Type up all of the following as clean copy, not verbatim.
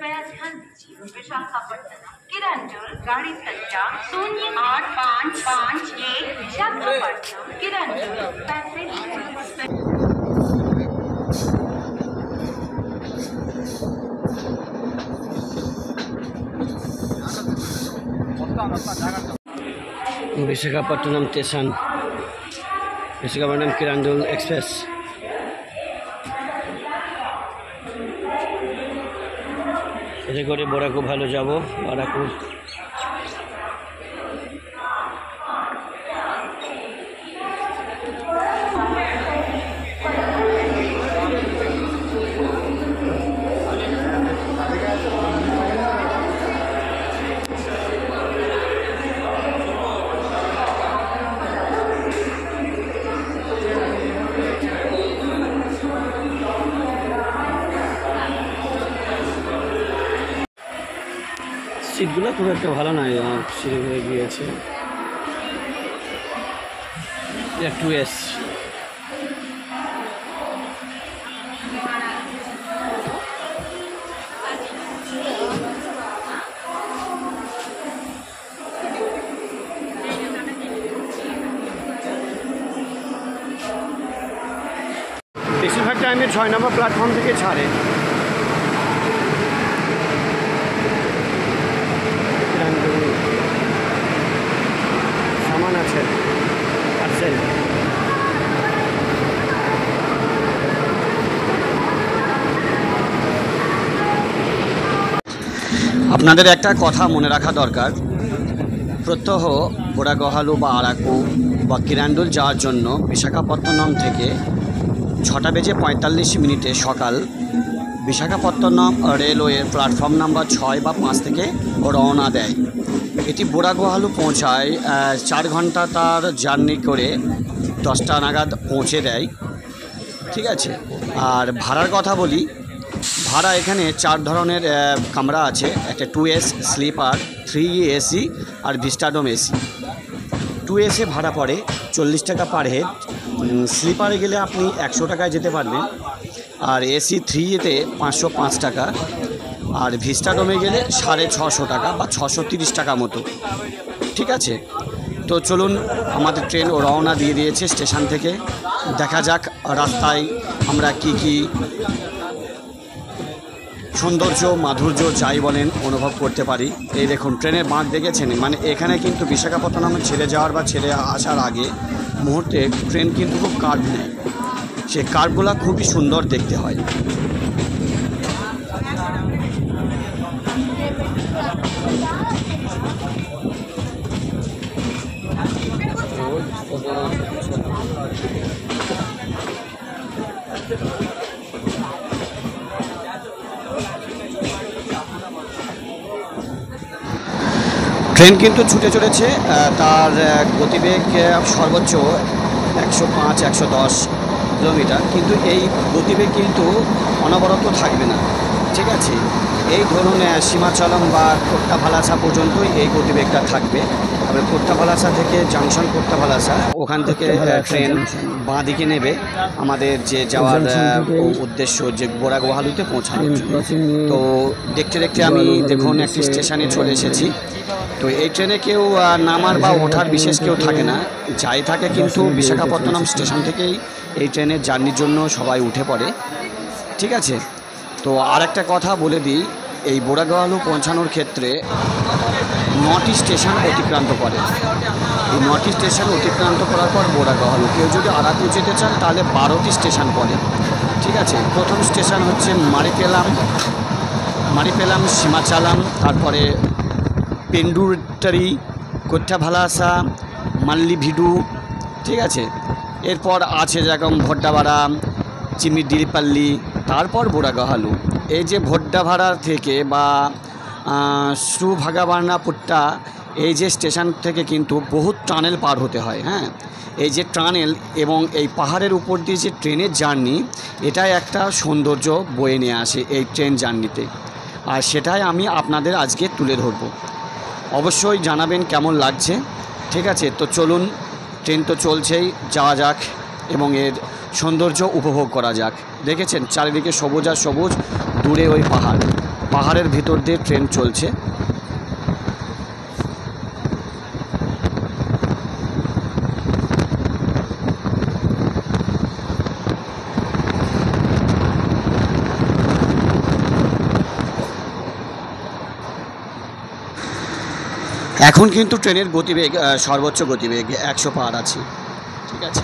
कृपया ध्यान दीजिए, विशाखापट्टनम किरंदुल गाड़ी संख्या 08551 Visakhapatnam Kirandul passenger. Visakhapatnam station, Visakhapatnam Kirandul express. এতে করে বরাকু ভালো যাব। বরাকু সিটগুলো খুব একটা ভালো নয়, সিঁড়ি হয়ে গিয়েছে। একটু এস বেশিরভাগ টাইমে 6 নম্বর প্ল্যাটফর্ম থেকে ছাড়ে। সামান আছে, পার্সেল। আপনাদের একটা কথা মনে রাখা দরকার, প্রত্যহ বোরাগহালু বা আরাকু বা কিরন্দুল যাওয়ার জন্য বিশাখাপত্তনম থেকে 6:45 সকাল বিশাখাপত্তনম রেলওয়ের প্ল্যাটফর্ম নাম্বার 6 বা 5 থেকে রওনা দেয়। এটি বোরাগহালু পৌঁছায় 4 ঘন্টা তার জার্নি করে 10টা নাগাদ পৌঁছে দেয়। ঠিক আছে, আর ভাড়ার কথা বলি। ভাড়া এখানে 4 ধরনের কামরা আছে, একটা 2S স্লিপার, 3 AC আর ভিস্টাডোম AC। 2S এ ভাড়া পড়ে 40 টাকা পার হেড। স্লিপারে গেলে আপনি 100 টাকায় যেতে পারবেন, আর AC 3-তে 505 টাকা, আর ভিস্টাডোমে গেলে 650 টাকা বা 630 টাকা মতো। ঠিক আছে, তো চলুন, আমাদের ট্রেন রওনা দিয়ে দিয়েছে স্টেশন থেকে। দেখা যাক রাস্তায় আমরা কি সৌন্দর্য মাধুর্য যাই বলেন অনুভব করতে পারি। এই দেখুন ট্রেনের বাঁক দেখেছেন, মানে এখানে কিন্তু বিশাখাপত্তনমে ছেড়ে যাওয়ার বা ছেড়ে আসার আগে মুহূর্তে ট্রেন কিন্তু খুব কার্ভ নেয়, সেই কার্ভগুলো খুবই সুন্দর দেখতে হয়। ট্রেন কিন্তু ছুটে চলেছে, তার গতিবেগ সর্বোচ্চ 105-110 কিলোমিটার, কিন্তু এই গতিবেগ কিন্তু অনবরত থাকবে না। ঠিক আছে, এই ধরুন সীমাচলম বা কোট্টাভালাসা পর্যন্তই এই গতিবেগটা থাকবে। তবে কোট্টাভালাসা থেকে জাংশন কোট্টাভালাসা, ওখান থেকে ট্রেন বাঁ দিকে নেবে আমাদের যে যাওয়ার উদ্দেশ্য, যে বোরাগহালুতে পৌঁছানোর জন্য। তো দেখতে দেখতে আমি দেখুন একটি স্টেশনে চলে এসেছি। তো এই ট্রেনে কেউ নামার বা ওঠার বিশেষ কেউ থাকে না, যাই থাকে কিন্তু বিশাখাপত্তনম স্টেশন থেকেই এই ট্রেনের জার্নির জন্য সবাই উঠে পড়ে। ঠিক আছে, তো আর একটা কথা বলে দিই, এই বোরাগহালু পৌঁছানোর ক্ষেত্রে 9টি স্টেশন অতিক্রান্ত করে। এই 9টি স্টেশন অতিক্রান্ত করার পর বোরাগহালু, কেউ যদি আরাকু যেতে চান তাহলে 12টি স্টেশন পড়ে। ঠিক আছে, প্রথম স্টেশন হচ্ছে মারিপেলাম সীমাচালাম, তারপরে পেন্ডুরটারি, কোট্টাভালাসা, মাল্লিভিডু। ঠিক আছে, এরপর আছে যেরকম ভড্ডাভাড়া, চিমিডিলিপাল্লি, তারপর বোরাগহালু। এই যে ভড্ডাভাড়া থেকে বা শ্রুভাগাবার্নাপুট্টা, এই যে স্টেশন থেকে কিন্তু বহুত টানেল পার হতে হয়। হ্যাঁ, এই যে টানেল এবং এই পাহাড়ের উপর দিয়ে যে ট্রেনের জার্নি, এটাই একটা সৌন্দর্য বয়ে নিয়ে আসে এই ট্রেন জার্নিতে, আর সেটাই আমি আপনাদের আজকে তুলে ধরব। অবশ্যই জানাবেন কেমন লাগছে। ঠিক আছে, তো চলুন, ট্রেন তো চলছেই, যাওয়া যাক এবং এর সৌন্দর্য উপভোগ করা যাক। দেখেছেন চারিদিকে সবুজ আর সবুজ, দূরে ওই পাহাড়। পাহাড়ের ভিতর দিয়ে ট্রেন চলছে। এখন কিন্তু ট্রেনের গতিবেগ সর্বোচ্চ গতিবেগ 100 পার আছে, ঠিক আছে।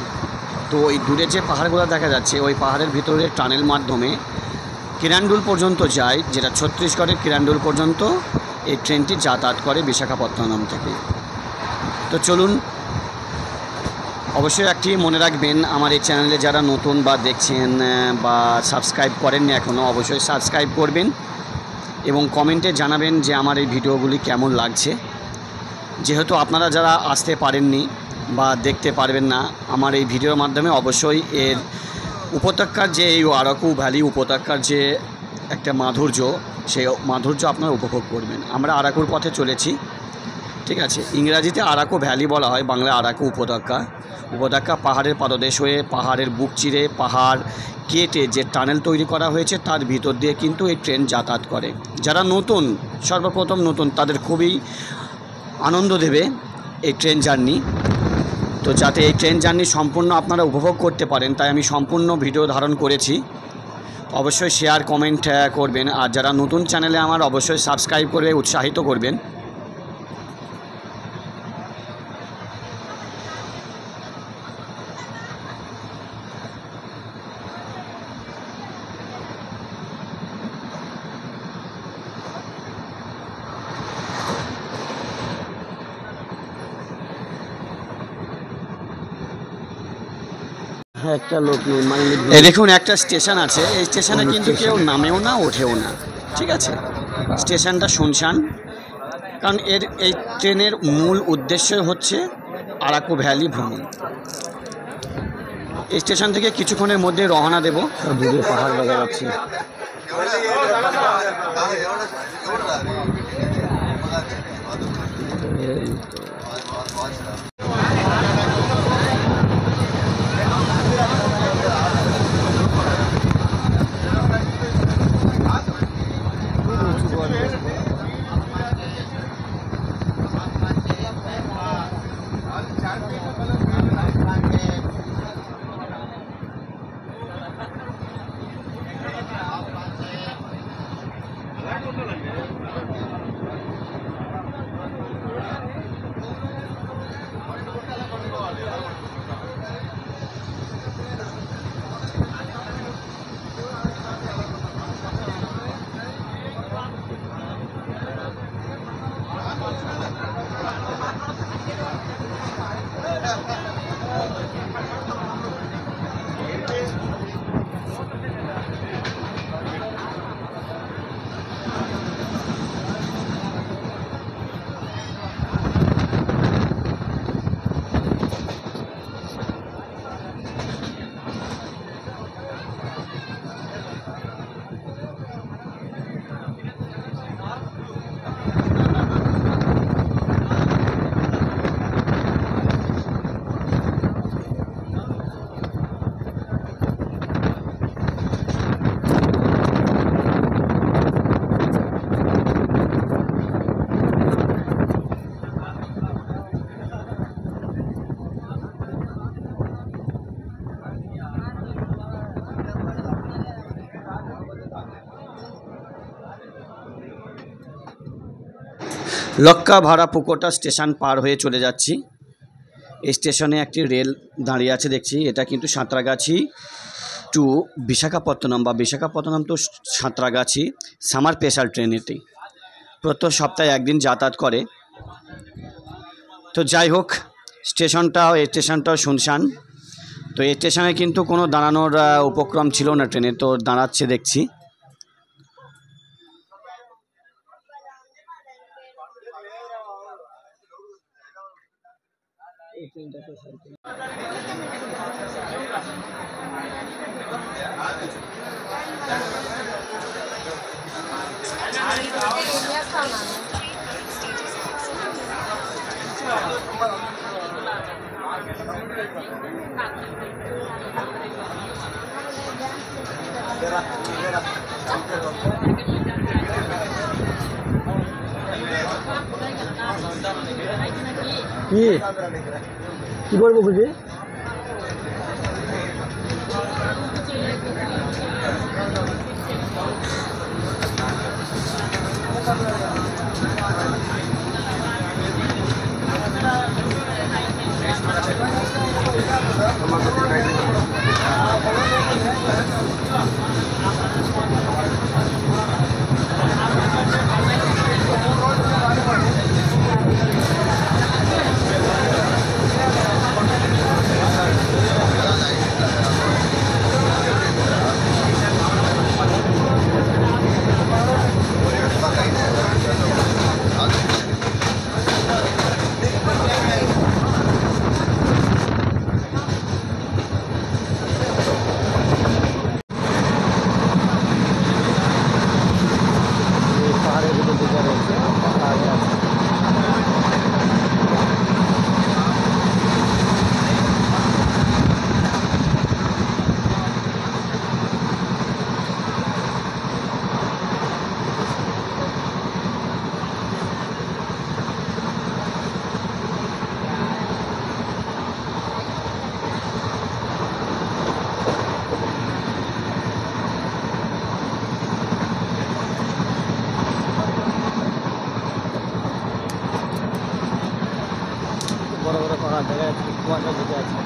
তো ওই দূরে যে পাহাড়গুলো দেখা যাচ্ছে ওই পাহাড়ের ভিতরে টানেল মাধ্যমে কিরান্ডুল পর্যন্ত যায়, যেটা ছত্তিশগড়ের কিরান্ডুল পর্যন্ত এই ট্রেনটি যাতায়াত করে বিশাখাপত্তনম থেকে। তো চলুন, অবশ্যই একটি মনে রাখবেন, আমার এই চ্যানেলে যারা নতুন বা দেখছেন বা সাবস্ক্রাইব করেননি এখনও, অবশ্যই সাবস্ক্রাইব করবেন এবং কমেন্টে জানাবেন যে আমার এই ভিডিওগুলি কেমন লাগছে। যেহেতু আপনারা যারা আসতে পারেননি বা দেখতে পারবেন না, আমার এই ভিডিওর মাধ্যমে অবশ্যই এর উপত্যকার যে এই আরাকু ভ্যালি উপত্যকার যে একটা মাধুর্য, সেই মাধুর্য আপনারা উপভোগ করবেন। আমরা আরাকুর পথে চলেছি, ঠিক আছে। ইংরাজিতে আরাকু ভ্যালি বলা হয়, বাংলায় আরাকু উপত্যকা। উপত্যকা পাহাড়ের পাদদেশ হয়ে পাহাড়ের বুক চিরে পাহাড় কেটে যে টানেল তৈরি করা হয়েছে তার ভিতর দিয়ে কিন্তু এই ট্রেন যাতায়াত করে। যারা নতুন, সর্বপ্রথম নতুন, তাদের খুবই আনন্দ দেবে এই ট্রেন জার্নি। তো যাতে এই ট্রেন জার্নি সম্পূর্ণ আপনারা উপভোগ করতে পারেন, তাই আমি সম্পূর্ণ ভিডিও ধারণ করেছি। অবশ্যই শেয়ার কমেন্ট করবেন, আর যারা নতুন চ্যানেলে আমার অবশ্যই সাবস্ক্রাইব করে উৎসাহিত করবেন। একটা লোক নেই, মানে এই দেখুন একটা স্টেশন আছে, এই স্টেশনে কিন্তু কেউ নামেও না ওঠেও না, ঠিক আছে। স্টেশনটা শুনশান, কারণ এই ট্রেনের মূল উদ্দেশ্য হচ্ছে আরাকু ভ্যালি ভ্রমণ। এই স্টেশন থেকে কিছুক্ষণের মধ্যে রওনা দেব। দূরে পাহাড় দেখা যাচ্ছে। লক্কা ভাড়া পুকোটা স্টেশন পার হয়ে চলে যাচ্ছি। এই স্টেশনে একটি রেল দাঁড়িয়ে আছে দেখছি, এটা কিন্তু সাঁতরাগাছি টু বিশাখাপত্তনম বা Visakhapatnam to Santragachi summer special train. এটি প্রত্যেক সপ্তাহে একদিন যাতায়াত করে। তো যাই হোক, এই স্টেশনটাও শুনশান। তো এই স্টেশনে কিন্তু কোনো দাঁড়ানোর উপক্রম ছিল না ট্রেনে, তো দাঁড়াচ্ছে দেখছি। কি কি করবো খুঁজে? পাহাড়ের ভিতর দিকে রয়েছে, পাহাড়ে আছে। বড় বড় পাহাড় দেখা যাচ্ছে, কুয়াশা ঢেকে আছে।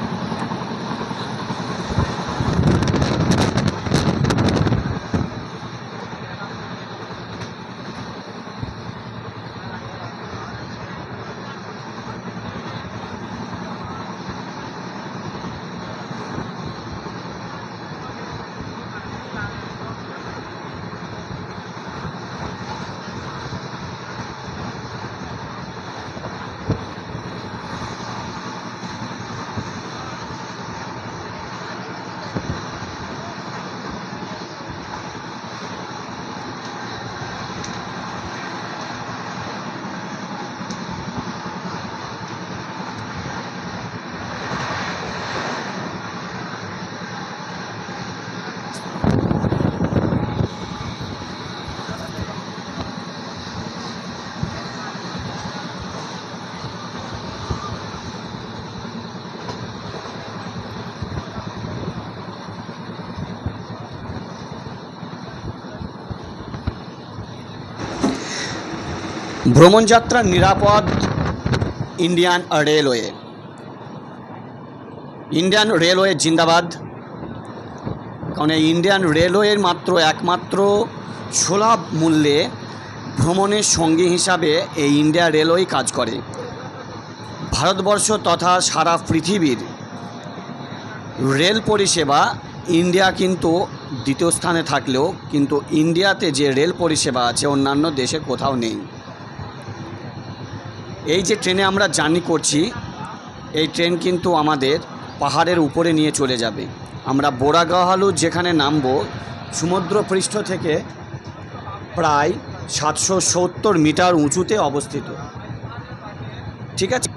ভ্রমণযাত্রা নিরাপদ ইন্ডিয়ান রেলওয়ে। ইন্ডিয়ান রেলওয়ে জিন্দাবাদ। কারণ এই ইন্ডিয়ান রেলওয়ের একমাত্র সুলভ মূল্যে ভ্রমণের সঙ্গী হিসাবে এই ইন্ডিয়া রেলওয়ে কাজ করে। ভারতবর্ষ তথা সারা পৃথিবীর রেল পরিষেবা ইন্ডিয়া কিন্তু দ্বিতীয় স্থানে থাকলেও কিন্তু ইন্ডিয়াতে যে রেল পরিষেবা আছে অন্যান্য দেশে কোথাও নেই। এই যে ট্রেনে আমরা জার্নি করছি, এই ট্রেন কিন্তু আমাদের পাহাড়ের উপরে নিয়ে চলে যাবে। আমরা বোরাগাহালু যেখানে নামবো, সমুদ্রপৃষ্ঠ থেকে প্রায় 770 মিটার উঁচুতে অবস্থিত। ঠিক আছে।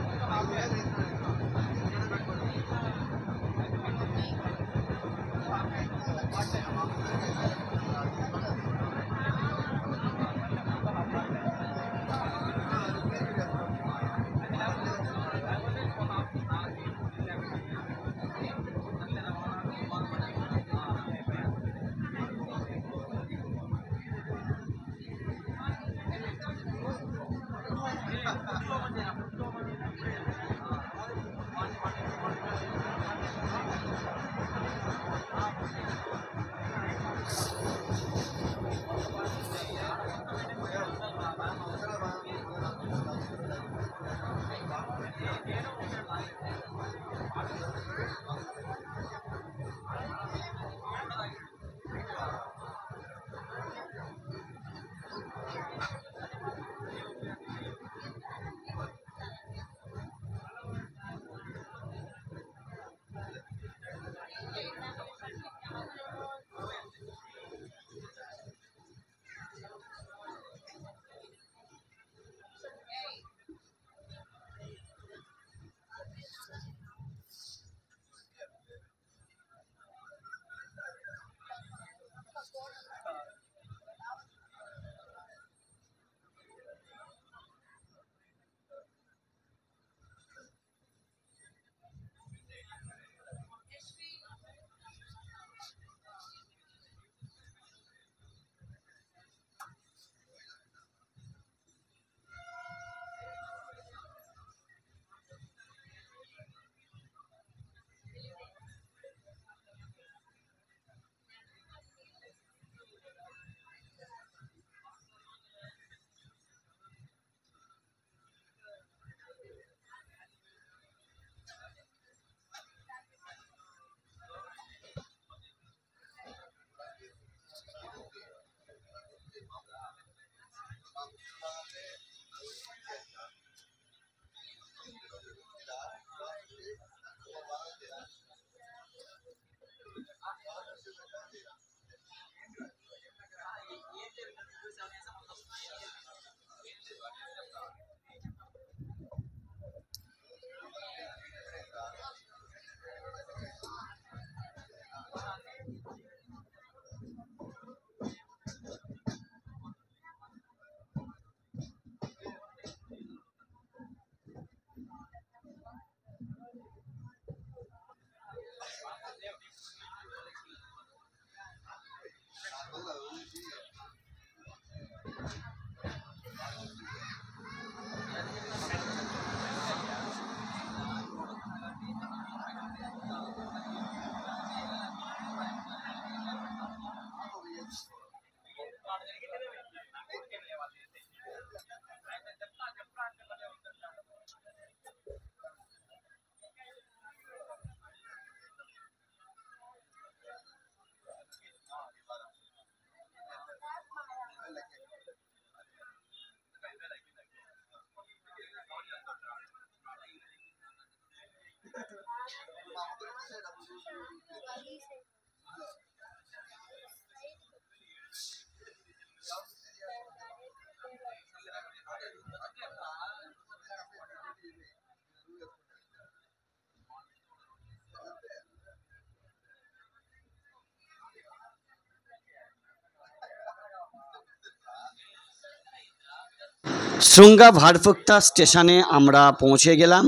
শ্রুঙ্গা ভারফুক্তা স্টেশনে আমরা পৌঁছে গেলাম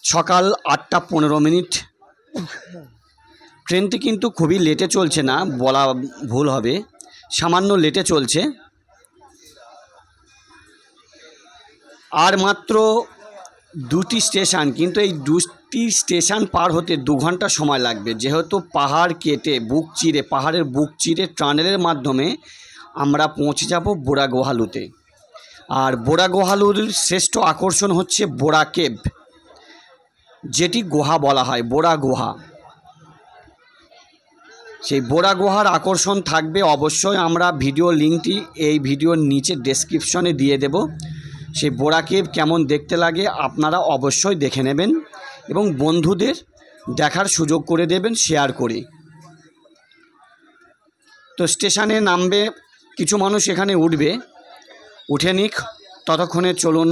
সকাল 8:15। ট্রেনটি কিন্তু খুবই লেটে চলছে না, বলা ভুল হবে, সামান্য লেটে চলছে। আর মাত্র 2টি স্টেশন, কিন্তু এই 2টি স্টেশন পার হতে 2 ঘন্টা সময় লাগবে, যেহেতু পাহাড় কেটে পাহাড়ের বুক চিরে টানেলের মাধ্যমে আমরা পৌঁছে যাব বোরাগোহালুতে। আর বোরাগোহালুর শ্রেষ্ঠ আকর্ষণ হচ্ছে বোরা কেভ, যেটি গুহা বলা হয়, বোরা গুহা। সেই বোরা গুহার আকর্ষণ থাকবে অবশ্যই, আমরা ভিডিও লিঙ্কটি এই ভিডিওর নিচে ডেসক্রিপশনে দিয়ে দেব। সেই বোরা কেভ কেমন দেখতে লাগে আপনারা অবশ্যই দেখে নেবেন এবং বন্ধুদের দেখার সুযোগ করে দেবেন শেয়ার করে। তো স্টেশনে নামবে, কিছু মানুষ এখানে উঠবে, উঠে নিক, ততক্ষণে চলুন।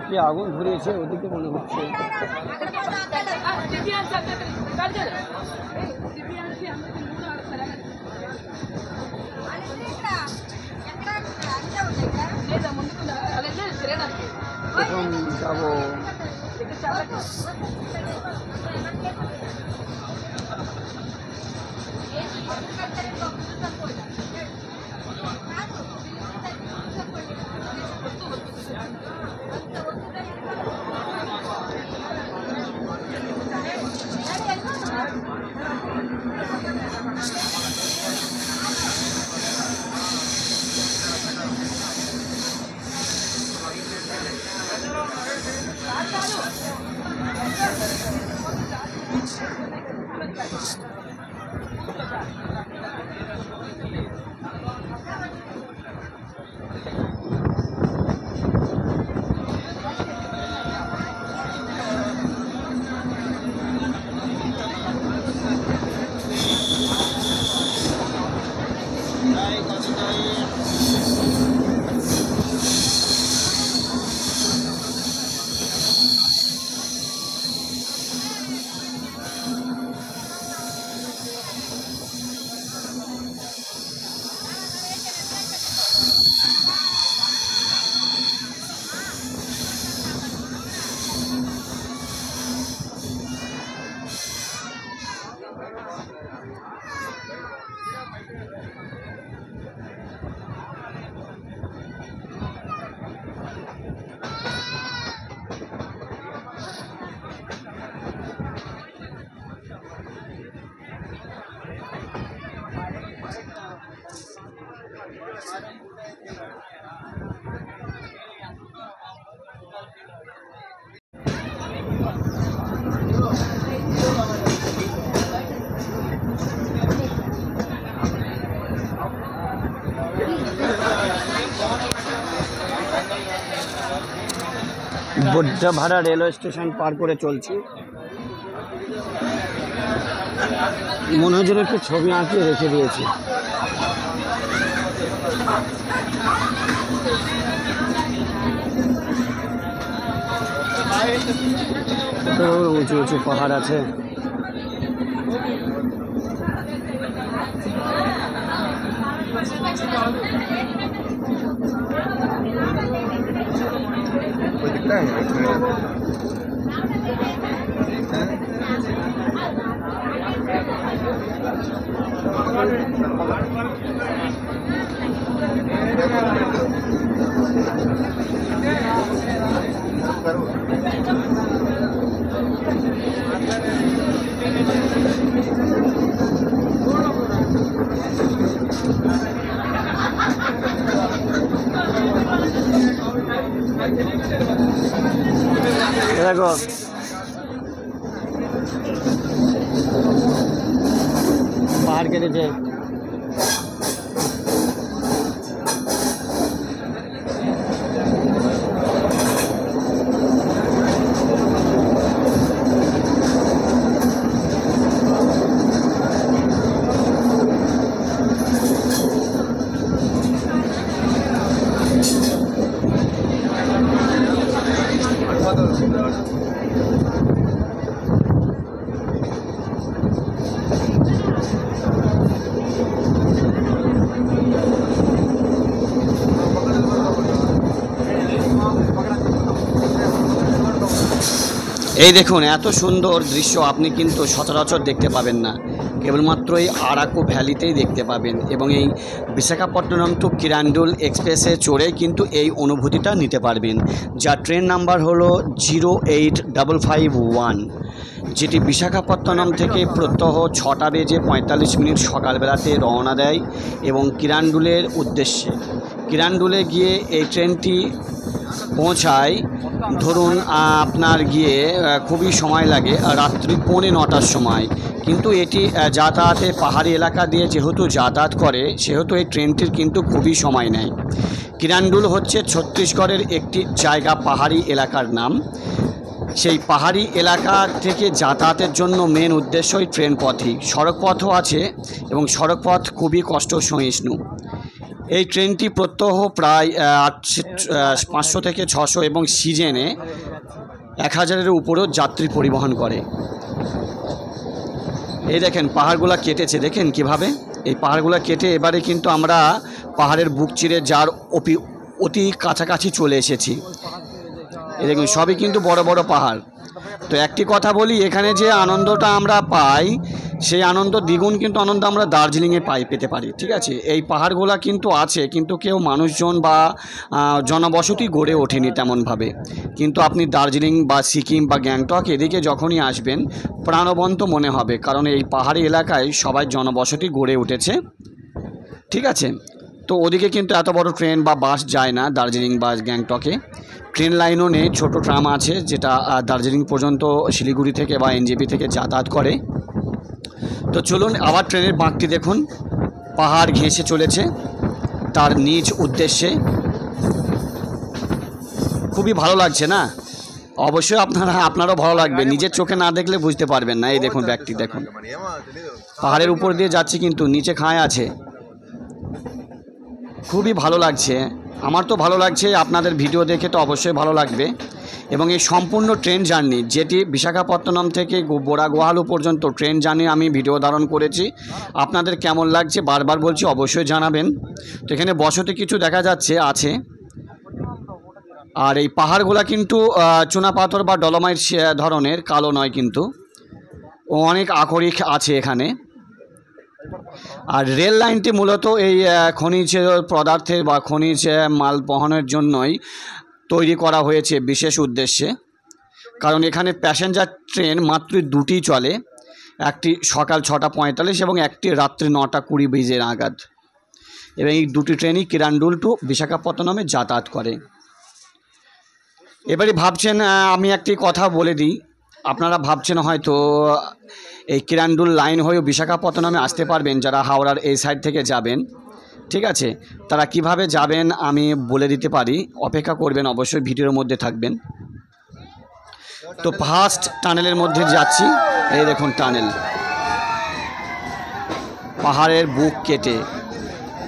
কি আগুন ধরিয়েছে ওদিকে মনে হচ্ছে। এখন যাবো বড্ডাভাড়া রেলওয়ে স্টেশন পার করে চলছি। মনে হয় যেন একটু ছবি আঁকিয়ে রেখে দিয়েছি। উঁচু উঁচু পাহাড় আছে। দেখো পাহাড় কেটেছে। এই দেখুন, এত সুন্দর দৃশ্য আপনি কিন্তু সচরাচর দেখতে পাবেন না, কেবলমাত্র এই আরাকু ভ্যালিতেই দেখতে পাবেন। এবং এই বিশাখাপট্টনম টু কিরান্ডুল এক্সপ্রেসে চড়ে কিন্তু এই অনুভূতিটা নিতে পারবেন, যার ট্রেন নাম্বার হলো 08551, যেটি বিশাখাপত্তনম থেকে প্রত্যহ 6:45 সকালবেলাতে রওনা দেয় এবং কিরান্ডুলের উদ্দেশ্যে। কিরান্ডুলে গিয়ে এই ট্রেনটি পৌঁছায় ধরুন আপনার গিয়ে খুবই সময় লাগে রাত্রি 9:45 সময়, কিন্তু এটি যাতায়াতে পাহাড়ি এলাকা দিয়ে যেহেতু যাতায়াত করে সেহেতু এই ট্রেনটির কিন্তু খুবই সময় নেয়। কিরান্ডুল হচ্ছে ছত্তিশগড়ের একটি জায়গা, পাহাড়ি এলাকার নাম। সেই পাহাড়ি এলাকা থেকে যাতায়াতের জন্য মেন উদ্দেশ্যই ট্রেন পথই। সড়ক পথও আছে এবং সড়ক পথ খুবই কষ্ট সহিষ্ণু। এই ট্রেনটি প্রত্যহ প্রায় 500 থেকে 600 এবং সিজনে 1000-এর উপরেও যাত্রী পরিবহন করে। এই দেখেন পাহাড়গুলো কেটেছে, দেখেন কিভাবে এই পাহাড়গুলো কেটে এবারে কিন্তু আমরা পাহাড়ের বুক চিরে যার অতি কাছাকাছি চলে এসেছি। এই দেখুন সবই কিন্তু বড় বড় পাহাড়। তো একটি কথা বলি, এখানে যে আনন্দটা আমরা পাই সেই আনন্দ দ্বিগুণ কিন্তু আনন্দ আমরা দার্জিলিংয়ে পেতে পারি। ঠিক আছে, এই পাহাড়গুলো কিন্তু আছে, কিন্তু কেউ মানুষজন বা জনবসতি গড়ে ওঠেনি তেমনভাবে। কিন্তু আপনি দার্জিলিং বা সিকিম বা গ্যাংটক এদিকে যখনই আসবেন প্রাণবন্ত মনে হবে, কারণ এই পাহাড়ি এলাকায় সবাই জনবসতি গড়ে উঠেছে। ঠিক আছে, তো ওদিকে কিন্তু এত বড় ট্রেন বা বাস যায় না দার্জিলিং বা গ্যাংটকে। ট্রেন লাইনও নেই, ছোটো ট্রাম আছে যেটা দার্জিলিং পর্যন্ত শিলিগুড়ি থেকে বা এনজেপি থেকে যাতায়াত করে। তো চলুন আবার ট্রেনের বাঁকটি দেখুন, পাহাড় ঘেঁষে চলেছে তার নিজ উদ্দেশ্যে। খুবই ভালো লাগছে না? অবশ্যই আপনারও ভালো লাগবে, নিজের চোখে না দেখলে বুঝতে পারবেন না। এই দেখুন ব্যাগটি দেখুন, পাহাড়ের উপর দিয়ে যাচ্ছে কিন্তু নিচে খাঁয় আছে। খুবই ভালো লাগছে, আমার তো ভালো লাগছে, আপনাদের ভিডিও দেখে তো অবশ্যই ভালো লাগবে। এবং এই সম্পূর্ণ ট্রেন জার্নি, যেটি বিশাখাপত্তনম থেকে বোরাগুহালু পর্যন্ত ট্রেন জার্নি আমি ভিডিও ধারণ করেছি, আপনাদের কেমন লাগছে বারবার বলছি অবশ্যই জানাবেন। তো এখানে বসতি কিছু দেখা যাচ্ছে আছে। আর এই পাহাড়গুলো কিন্তু চুনাপাথর বা ডলোমাইট ধরনের, কালো নয় কিন্তু, অনেক আকরিক আছে এখানে। আর রেল লাইনটি মূলত এই খনিজ পদার্থের বা খনিজ মাল বহনের জন্যই তৈরি করা হয়েছে বিশেষ উদ্দেশ্যে। কারণ এখানে প্যাসেঞ্জার ট্রেন মাত্র দুটিই চলে, একটি সকাল 6:45 এবং একটি রাত্রি 9:20 নাগাদ। এবং এই দুটি ট্রেনই কিরান্ডুল টু বিশাখাপত্তনমে যাতায়াত করে। এবারে ভাবছেন, আমি একটি কথা বলে দিই, আপনারা ভাবছেন হয়তো এই কিরান্ডুল লাইন হয়েও বিশাখাপত্তনমে আসতে পারবেন যারা হাওড়ার এই সাইড থেকে যাবেন। ঠিক আছে, তারা কিভাবে যাবেন আমি বলে দিতে পারি, অপেক্ষা করবেন, অবশ্যই ভিডিওর মধ্যে থাকবেন। তো ফার্স্ট টানেলের মধ্যে যাচ্ছি। এই দেখুন টানেল, পাহাড়ের বুক কেটে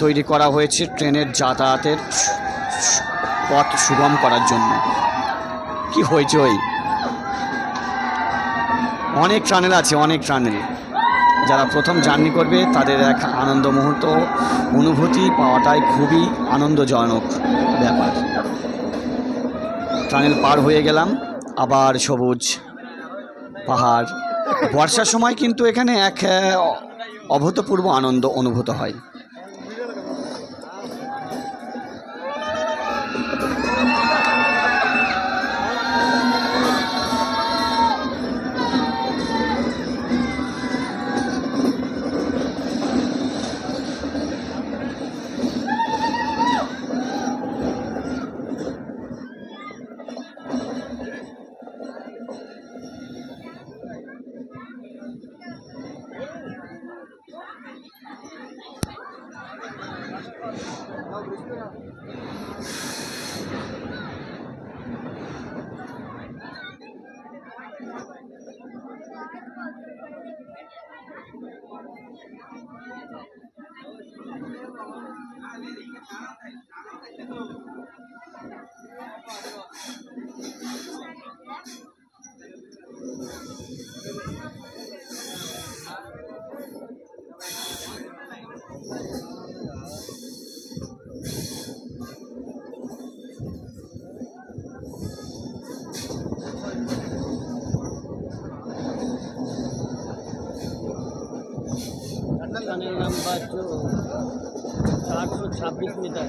তৈরি করা হয়েছে ট্রেনের যাতায়াতের পথ সুগম করার জন্য। কি হয়েছে, ওই অনেক টানেল আছে, অনেক টানেল। যারা প্রথম জার্নি করবে তাদের এক আনন্দ মুহূর্ত অনুভূতি পাওয়াটাই খুবই আনন্দজনক ব্যাপার। টানেল পার হয়ে গেলাম, আবার সবুজ পাহাড়। বর্ষার সময় কিন্তু এখানে এক অভূতপূর্ব আনন্দ অনুভূত হয়। टनल नंबर जो 426 मीटर।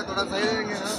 थोड़ा सही रहेंगे ना।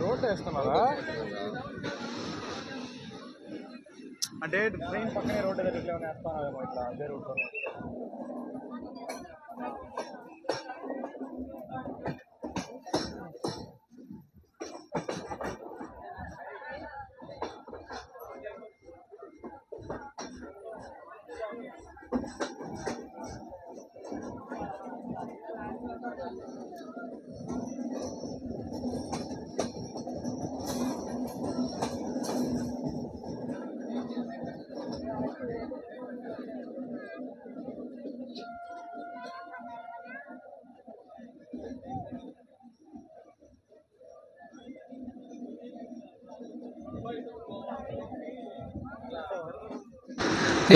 రోడ్ వేస్తున్నారా అంటే ట్రైన్ పక్కనే రోడ్ ఏదో ఇట్లా వేస్తున్నారేమో ఇట్లా అదే రూట్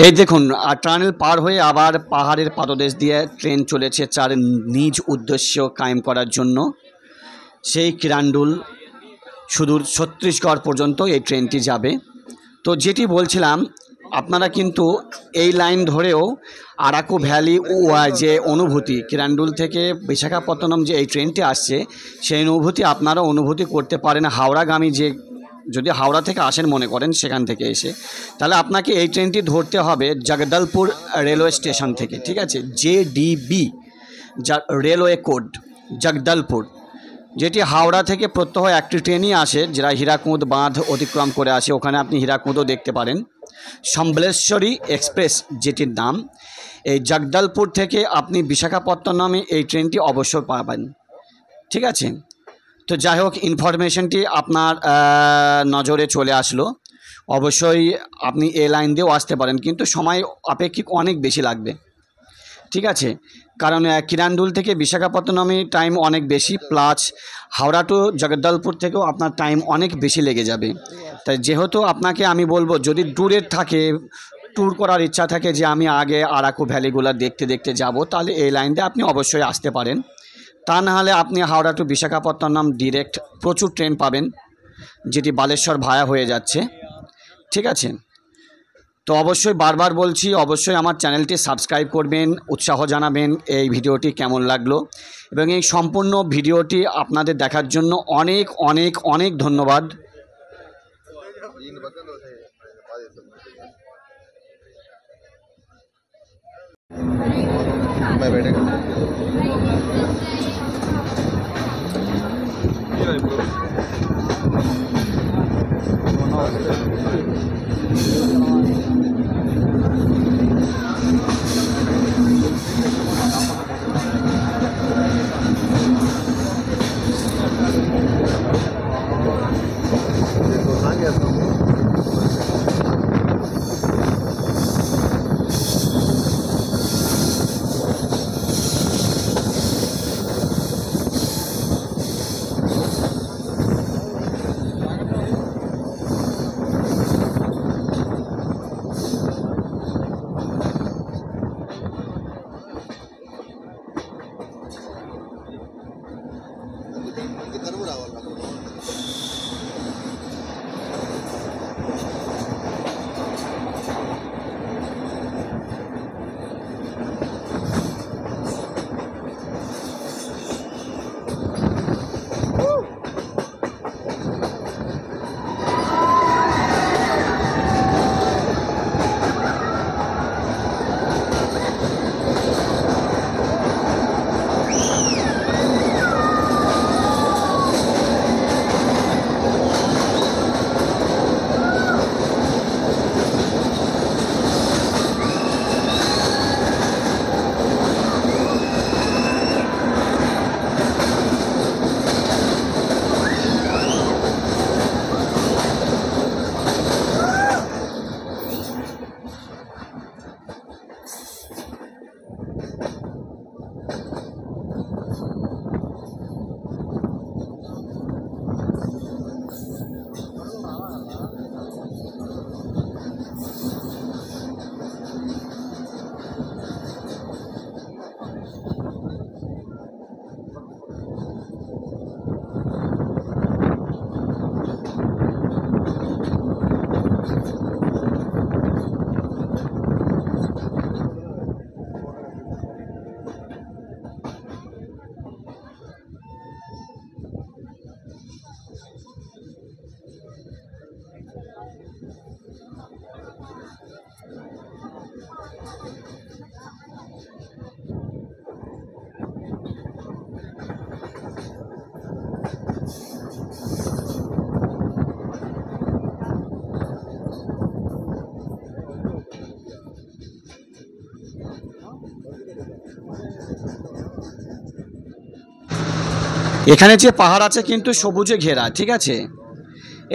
এই দেখুন টানেল পার হয়ে আবার পাহাড়ের পাদদেশ দিয়ে ট্রেন চলেছে তার নিজ উদ্দেশ্য কায়েম করার জন্য। সেই কিরান্ডুল সুদূর ছত্তিশগড় পর্যন্ত এই ট্রেনটি যাবে। তো যেটি বলছিলাম, আপনারা কিন্তু এই লাইন ধরেও আরাকু ভ্যালি যে অনুভূতি, কিরান্ডুল থেকে বিশাখাপত্তনম যে এই ট্রেনটি আসছে সেই অনুভূতি আপনারা অনুভূতি করতে পারেন হাওড়াগামী যে, যদি হাওড়া থেকে আসেন মনে করেন সেখান থেকে এসে, তাহলে আপনাকে এই ট্রেনটি ধরতে হবে জগদলপুর রেলওয়ে স্টেশন থেকে। ঠিক আছে, JDB রেলওয়ে কোড জগদলপুর, যেটি হাওড়া থেকে প্রত্যহ একটি ট্রেনই আসে যেটা হীরাকুঁদ বাঁধ অতিক্রম করে আসে। ওখানে আপনি হীরাকুঁদও দেখতে পারেন। সম্বলেশ্বরী এক্সপ্রেস যেটির নাম, এই জগদলপুর থেকে আপনি বিশাখাপত্তনমে এই ট্রেনটি অবশ্যই পাবেন। ঠিক আছে, তো যাই হোক, ইনফরমেশনটি আপনার নজরে চলে আসলো। অবশ্যই আপনি এই লাইন দিয়েও আসতে পারেন, কিন্তু সময় আপেক্ষিক অনেক বেশি লাগবে। ঠিক আছে, কারণ কিরান্ডুল থেকে বিশাখাপত্তনমে টাইম অনেক বেশি, প্লাস হাওড়া টু জগদলপুর থেকেও আপনার টাইম অনেক বেশি লেগে যাবে। তাই যেহেতু আপনাকে আমি বলবো, যদি দূরের থাকে, ট্যুর করার ইচ্ছা থাকে যে আমি আগে আরাকু ভ্যালিগুলো দেখতে দেখতে যাব, তাহলে এই লাইন দিয়ে আপনি অবশ্যই আসতে পারেন। তা নাহলে আপনি হাওড়া টু বিশাখাপত্তনম ডিরেক্ট প্রচুর ট্রেন পাবেন, যেটি বালেশ্বর ভায়া হয়ে যাচ্ছে। ঠিক আছে, তো অবশ্যই বারবার বলছি, অবশ্যই আমার চ্যানেলটি সাবস্ক্রাইব করবেন, উৎসাহ জানাবেন এই ভিডিওটি কেমন লাগলো, এবং এই সম্পূর্ণ ভিডিওটি আপনাদের দেখার জন্য অনেক অনেক অনেক ধন্যবাদ। मैं बैठेगा এখানে যে পাহাড় আছে কিন্তু সবুজে ঘেরা, ঠিক আছে।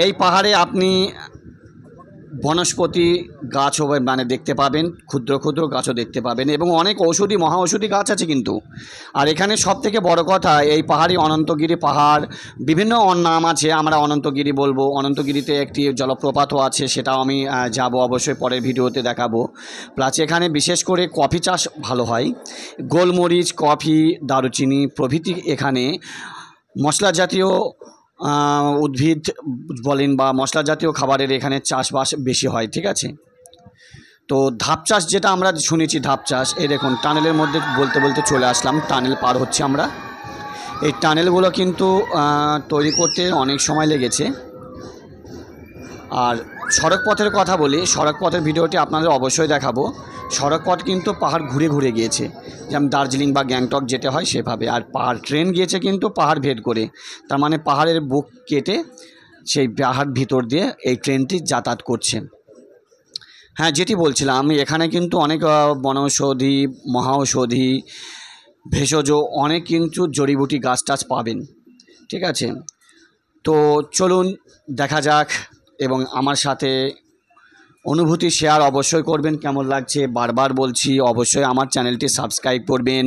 এই পাহাড়ে আপনি বনস্পতি গাছও মানে দেখতে পাবেন, ক্ষুদ্র ক্ষুদ্র গাছও দেখতে পাবেন এবং অনেক ঔষধি মহা ঔষধি গাছ আছে কিন্তু। আর এখানে সব থেকে বড় কথা, এই পাহাড়ই অনন্তগিরি পাহাড়, বিভিন্ন নাম আছে, আমরা অনন্তগিরি বলবো। অনন্তগিরিতে একটি জলপ্রপাতও আছে, সেটাও আমি যাব অবশ্যই, পরের ভিডিওতে দেখাবো। প্লাস এখানে বিশেষ করে কফি চাষ ভালো হয়, গোলমরিচ, কফি, দারুচিনি প্রভৃতি এখানে মশলা জাতীয় উদ্ভিদ বলেন বা মশলা জাতীয় খাবারের এখানে চাষবাস বেশি হয়, ঠিক আছে। তো ধাপ চাষ যেটা আমরা শুনেছি, ধাপ চাষ, এই দেখুন টানেলের মধ্যে বলতে বলতে চলে আসলাম, টানেল পার হচ্ছে আমরা। এই টানেলগুলো কিন্তু তৈরি করতে অনেক সময় লেগেছে। আর সড়ক পথের কথা বলি, সড়ক পথের ভিডিওটি আপনাদের অবশ্যই দেখাবো। সড়ক পথ কিন্তু পাহাড় ঘুরে ঘুরে গিয়েছে, যেমন দার্জিলিং বা গ্যাংটক যেতে হয় সেভাবে। আর পাহাড় ট্রেন গিয়েছে কিন্তু পাহাড় ভেদ করে, তার মানে পাহাড়ের বুক কেটে সেই পাহাড় ভিতর দিয়ে এই ট্রেনটি যাতায়াত করছে। হ্যাঁ, যেটি বলছিলাম আমি, এখানে কিন্তু অনেক বনৌষধি, মহাঔষধি, ভেষজ অনেক কিন্তু জড়িবুটি গাছ টাছ পাবেন, ঠিক আছে। তো চলুন দেখা যাক, এবং আমার সাথে অনুভূতি শেয়ার অবশ্যই করবেন, কেমন লাগছে বারবার বলছি। অবশ্যই আমার চ্যানেলটি সাবস্ক্রাইব করবেন,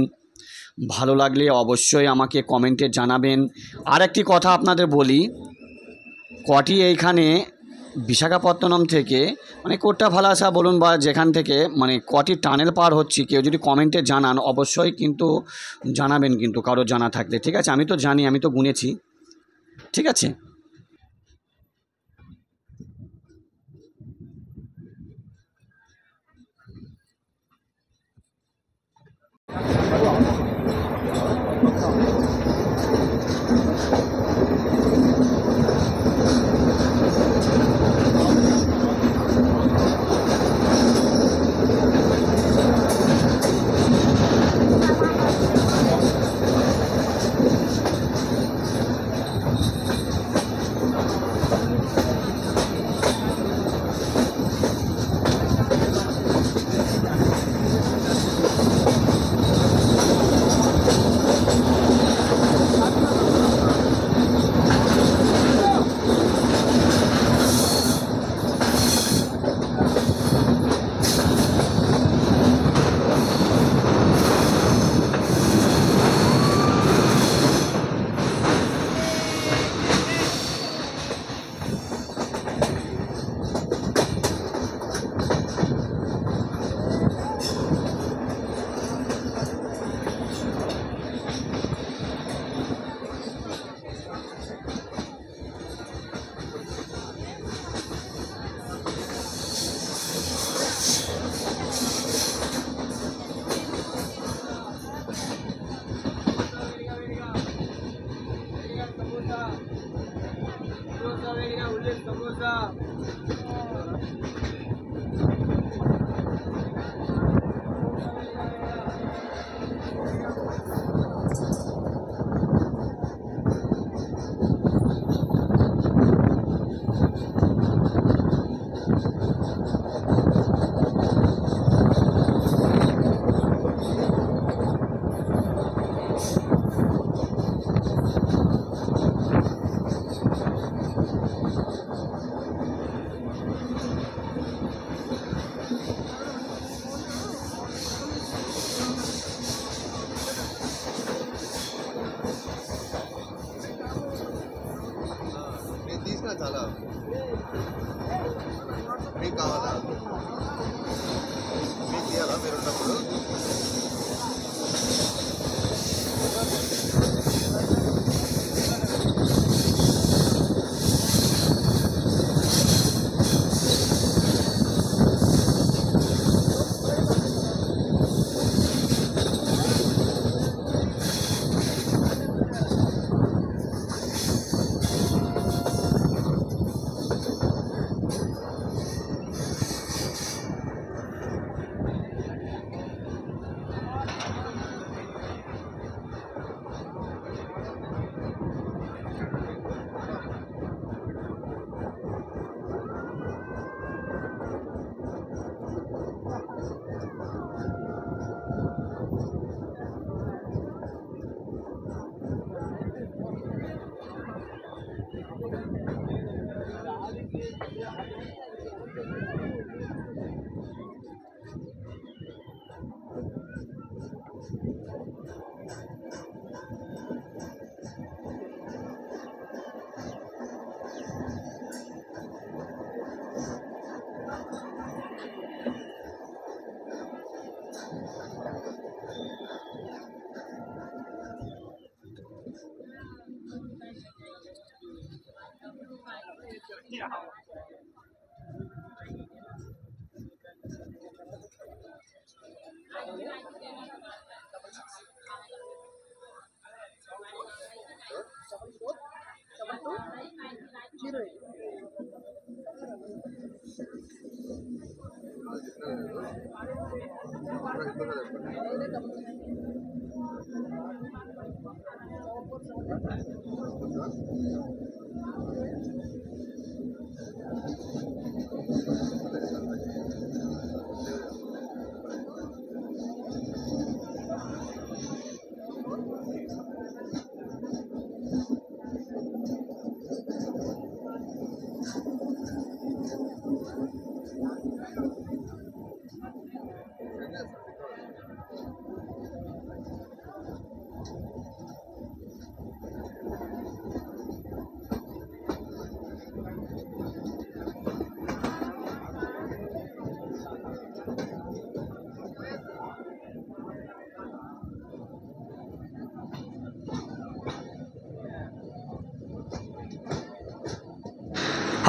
ভালো লাগলে অবশ্যই আমাকে কমেন্টে জানাবেন। আর একটি কথা আপনাদের বলি, কটি এইখানে বিশাখাপত্তনম থেকে মানে কোট্টাভালাসা বলুন বা যেখান থেকে মানে কটি টানেল পার হচ্ছি, কেউ যদি কমেন্টে জানান অবশ্যই কিন্তু জানাবেন, কিন্তু কারো জানা থাকলে, ঠিক আছে। আমি তো জানি, আমি তো গুনেছি, ঠিক আছে।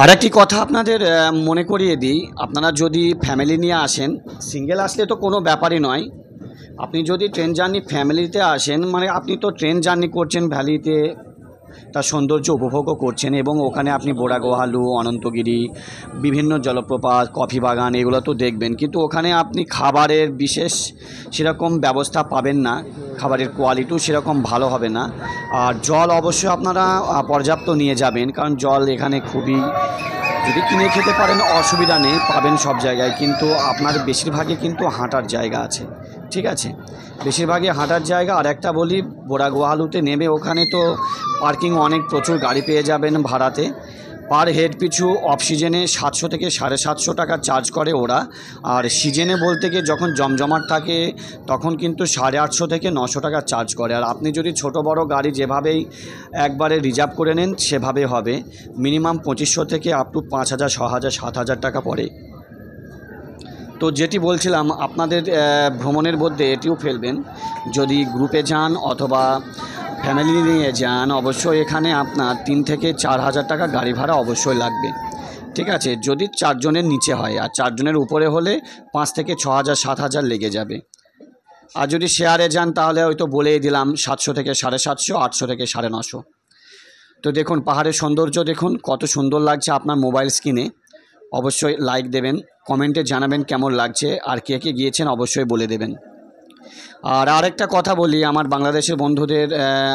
আর একটি কথা আপনাদের মনে করিয়ে দিই, আপনারা যদি ফ্যামিলি নিয়ে আসেন, সিঙ্গেল আসলে তো কোনো ব্যাপারই নয়। আপনি যদি ট্রেন জার্নি ফ্যামিলিতে আসেন, মানে আপনি তো ট্রেন জার্নি করছেন, ভ্যালিতে তার সৌন্দর্য উপভোগও করছেন এবং ওখানে আপনি বোড়াগোহালু, অনন্তগিরি, বিভিন্ন জলপ্রপাত, কফি বাগান এগুলো তো দেখবেন, কিন্তু ওখানে আপনি খাবারের বিশেষ সেরকম ব্যবস্থা পাবেন না, খাবারের কোয়ালিটিও সেরকম ভালো হবে না। আর জল অবশ্যই আপনারা পর্যাপ্ত নিয়ে যাবেন, কারণ জল এখানে খুবই, যদি কিনে খেতে পারেন অসুবিধা নেই, পাবেন সব জায়গায়, কিন্তু আপনার বেশিরভাগই কিন্তু হাঁটার জায়গা আছে, ঠিক আছে, বেশিরভাগই হাঁটার জায়গা। আর একটা বলি, বোড়াগোহালুতে নেমে ওখানে তো পার্কিং অনেক, প্রচুর গাড়ি পেয়ে যাবেন ভাড়াতে। পার হেড পিছু অফ সিজনে 700 থেকে 750 টাকা চার্জ করে ওরা, আর সিজনে বলতে গিয়ে যখন জমজমাট থাকে তখন কিন্তু 850 থেকে 900 টাকা চার্জ করে। আর আপনি যদি ছোট বড় গাড়ি যেভাবেই একবারে রিজার্ভ করে নেন সেভাবে হবে, মিনিমাম 2500 থেকে আপ টু 5000, 6000, 7000 টাকা পড়ে। তো যেটি বলছিলাম, আপনাদের ভ্রমণের মধ্যে এটিও ফেলবেন, যদি গ্রুপে যান অথবা ফ্যামিলি নিয়ে যান, অবশ্যই এখানে আপনার 3 থেকে 4000 টাকা গাড়ি ভাড়া অবশ্যই লাগবে, ঠিক আছে, যদি 4 জনের নিচে হয়। আর 4 জনের উপরে হলে 5 থেকে 6000, 7000 লেগে যাবে। আর যদি শেয়ারে যান তাহলে ওই তো বলেই দিলাম, 700 থেকে 750, 800 থেকে 950। তো দেখুন পাহাড়ের সৌন্দর্য দেখুন কত সুন্দর লাগছে আপনার মোবাইল স্ক্রিনে। অবশ্যই লাইক দেবেন, কমেন্টে জানাবেন কেমন লাগছে, আর কে কে গিয়েছেন অবশ্যই বলে দেবেন। আর আরেকটা কথা বলি, আমার বাংলাদেশের বন্ধুদের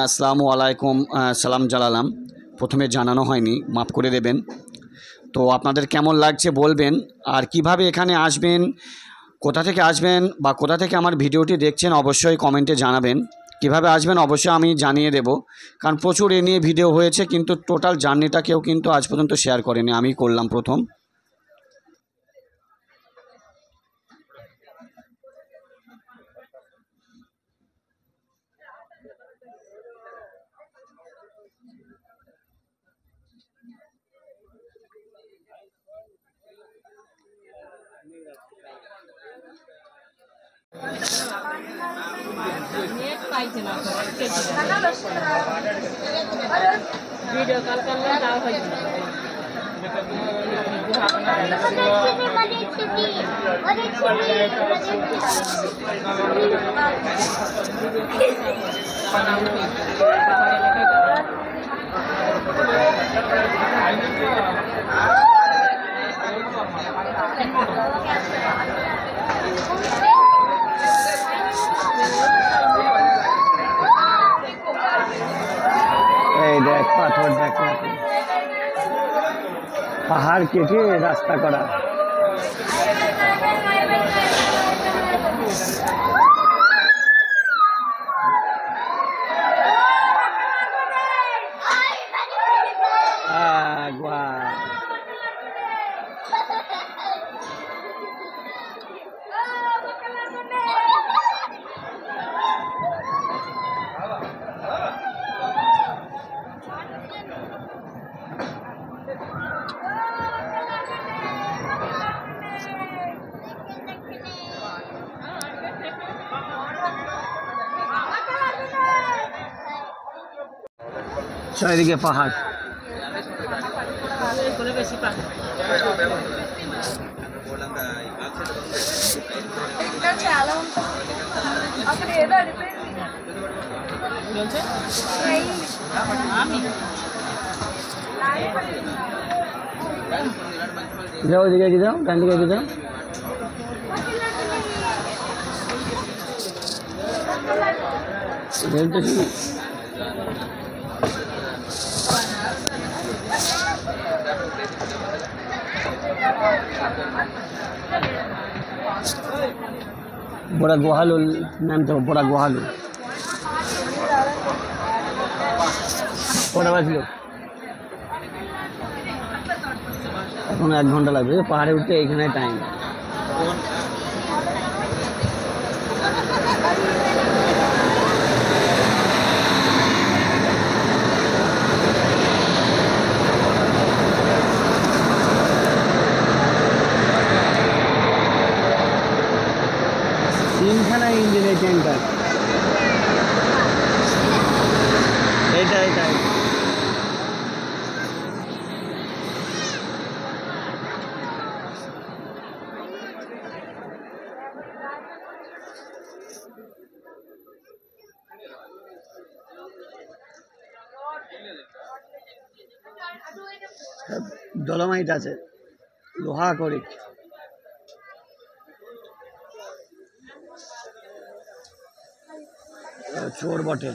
আসসালামু আলাইকুম, সালাম জানালাম, প্রথমে জানানো হয়নি, মাফ করে দেবেন। তো আপনাদের কেমন লাগছে বলবেন, আর কিভাবে এখানে আসবেন, কোথা থেকে আসবেন বা কোথা থেকে আমার ভিডিওটি দেখছেন অবশ্যই কমেন্টে জানাবেন। কিভাবে আসবেন অবশ্যই আমি জানিয়ে দেব, কারণ প্রচুর এ নিয়ে ভিডিও হয়েছে, কিন্তু টোটাল জার্নিটা কেউ কিন্তু আজ পর্যন্ত শেয়ার করেনি, আমি করলাম প্রথম। नेट पाइছে না ভিডিও কল করলে তাও হয় এই দেখ পাথর, দেখ পাহাড় কেটে রাস্তা করা। চারিদিকে পাহাড়। করে বেশি পাক চলছে আমি যাও দিকে যাও ডান দিকে যাও বলতে শুনি বড় গোহালু নাম তো বড় গোহালু কটা বাজলো এখন 1 ঘন্টা লাগবে পাহাড়ে উঠতে এখানে টাইম তিনখানা ইঞ্জিনের ট্যাঙ্কার এটাই ডলোমাইট আছে লোহা করে চোর বটে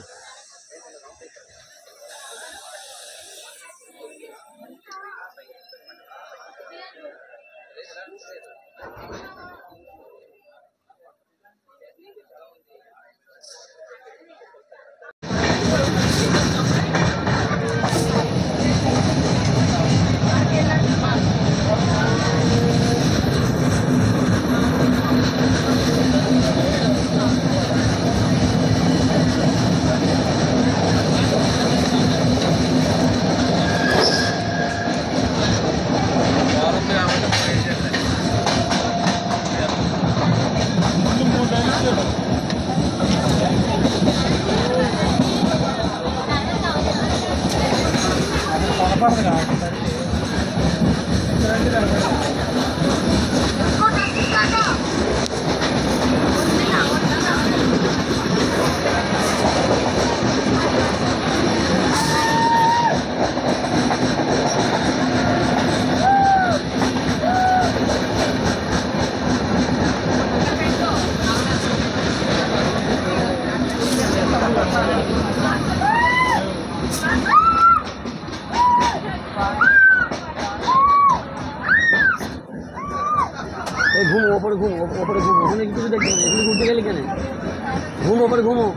ঘুমো ওপরে ঘুমো ওখানে কিছু দেখবে না এগুলো ঘুরতে গেলে কেন ঘুমো ওপরে ঘুমো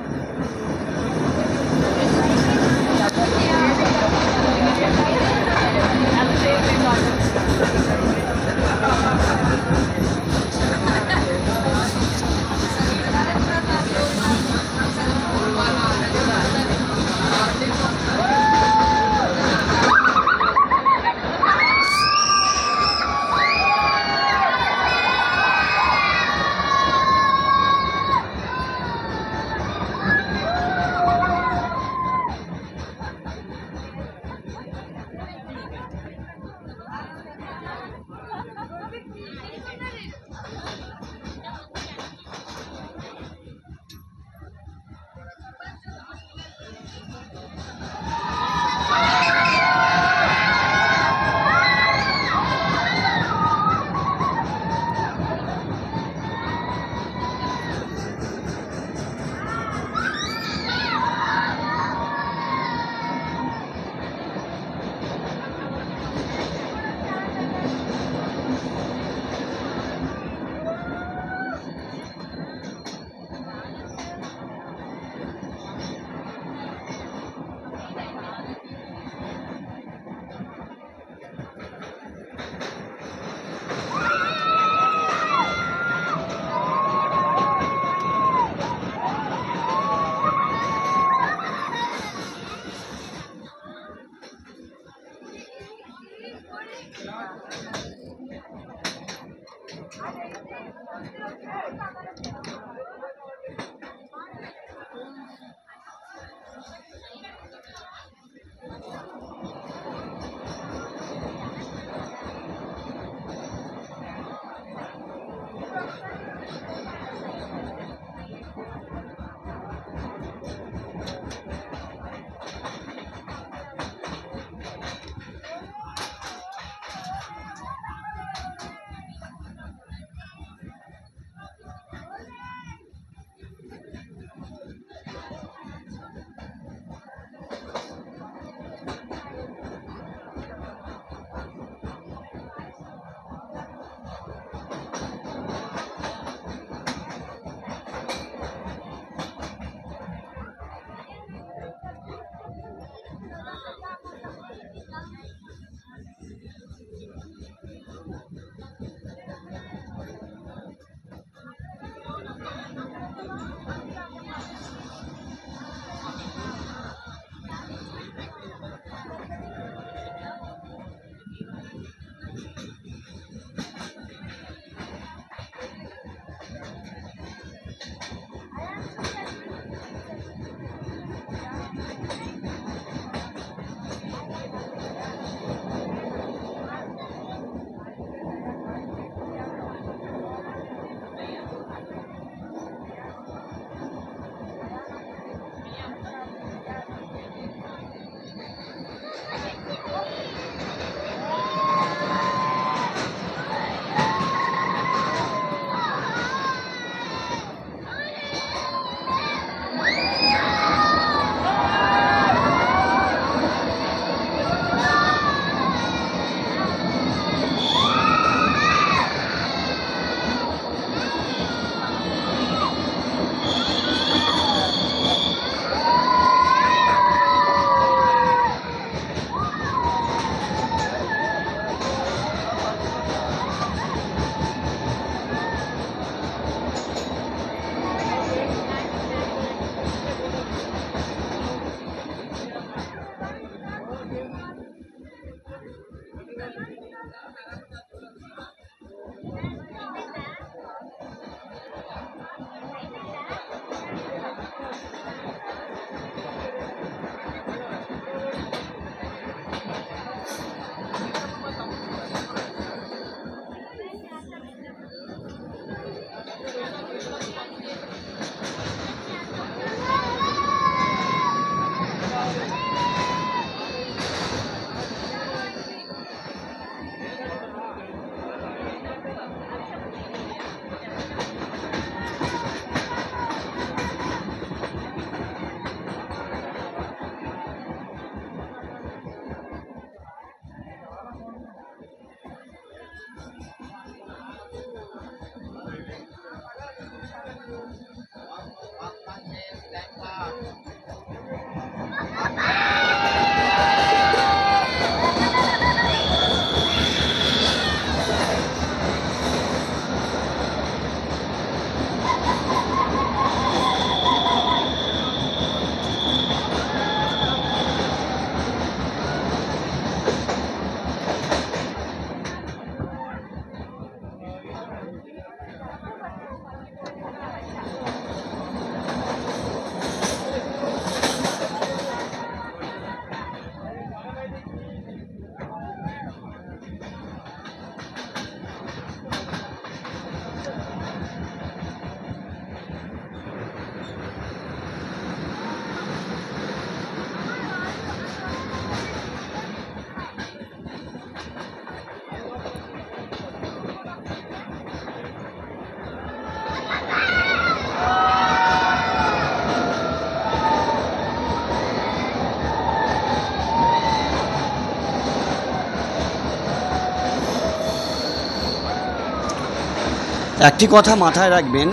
একটি কথা মাথায় রাখবেন,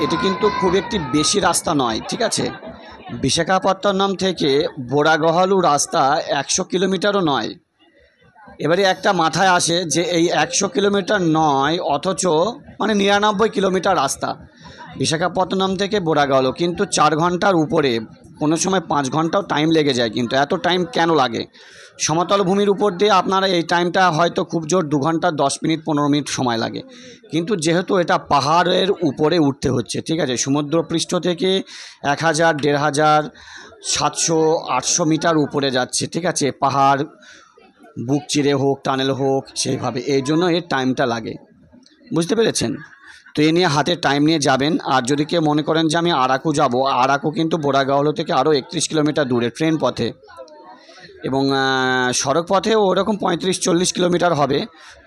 এটি কিন্তু খুব একটি বেশি রাস্তা নয়, ঠিক আছে। বিশাখাপত্তনম থেকে বোরাগহালু রাস্তা 100 কিলোমিটারও নয়। এবারে একটা মাথায় আসে যে এই 100 কিলোমিটার নয়, অথচ মানে 99 কিলোমিটার রাস্তা বিশাখাপত্তনম থেকে বোরাগহালু, কিন্তু 4 ঘন্টার উপরে, কোনো সময় 5 ঘন্টাও টাইম লেগে যায়। কিন্তু এত টাইম কেন লাগে? সমতল ভূমির উপর দিয়ে আপনারা এই টাইমটা হয়তো খুব জোর 2 ঘন্টা 10 মিনিট 15 মিনিট সময় লাগে, কিন্তু যেহেতু এটা পাহাড়ের উপরে উঠতে হচ্ছে, ঠিক আছে, সমুদ্রপৃষ্ঠ থেকে 1000, 1500, 700, 800 মিটার উপরে যাচ্ছে, ঠিক আছে, পাহাড় বুক চিরে হোক, টানেল হোক, সেইভাবে, এই জন্য এর টাইমটা লাগে, বুঝতে পেরেছেন? তো এ নিয়ে হাতে টাইম নিয়ে যাবেন। আর যদি কেউ মনে করেন যে আমি আরাকু যাব, আরাকু কিন্তু বোরাগহালু থেকে আরও 31 কিলোমিটার দূরে ট্রেন পথে, এবং সড়ক পথেও ওরকম 35-40 কিলোমিটার হবে।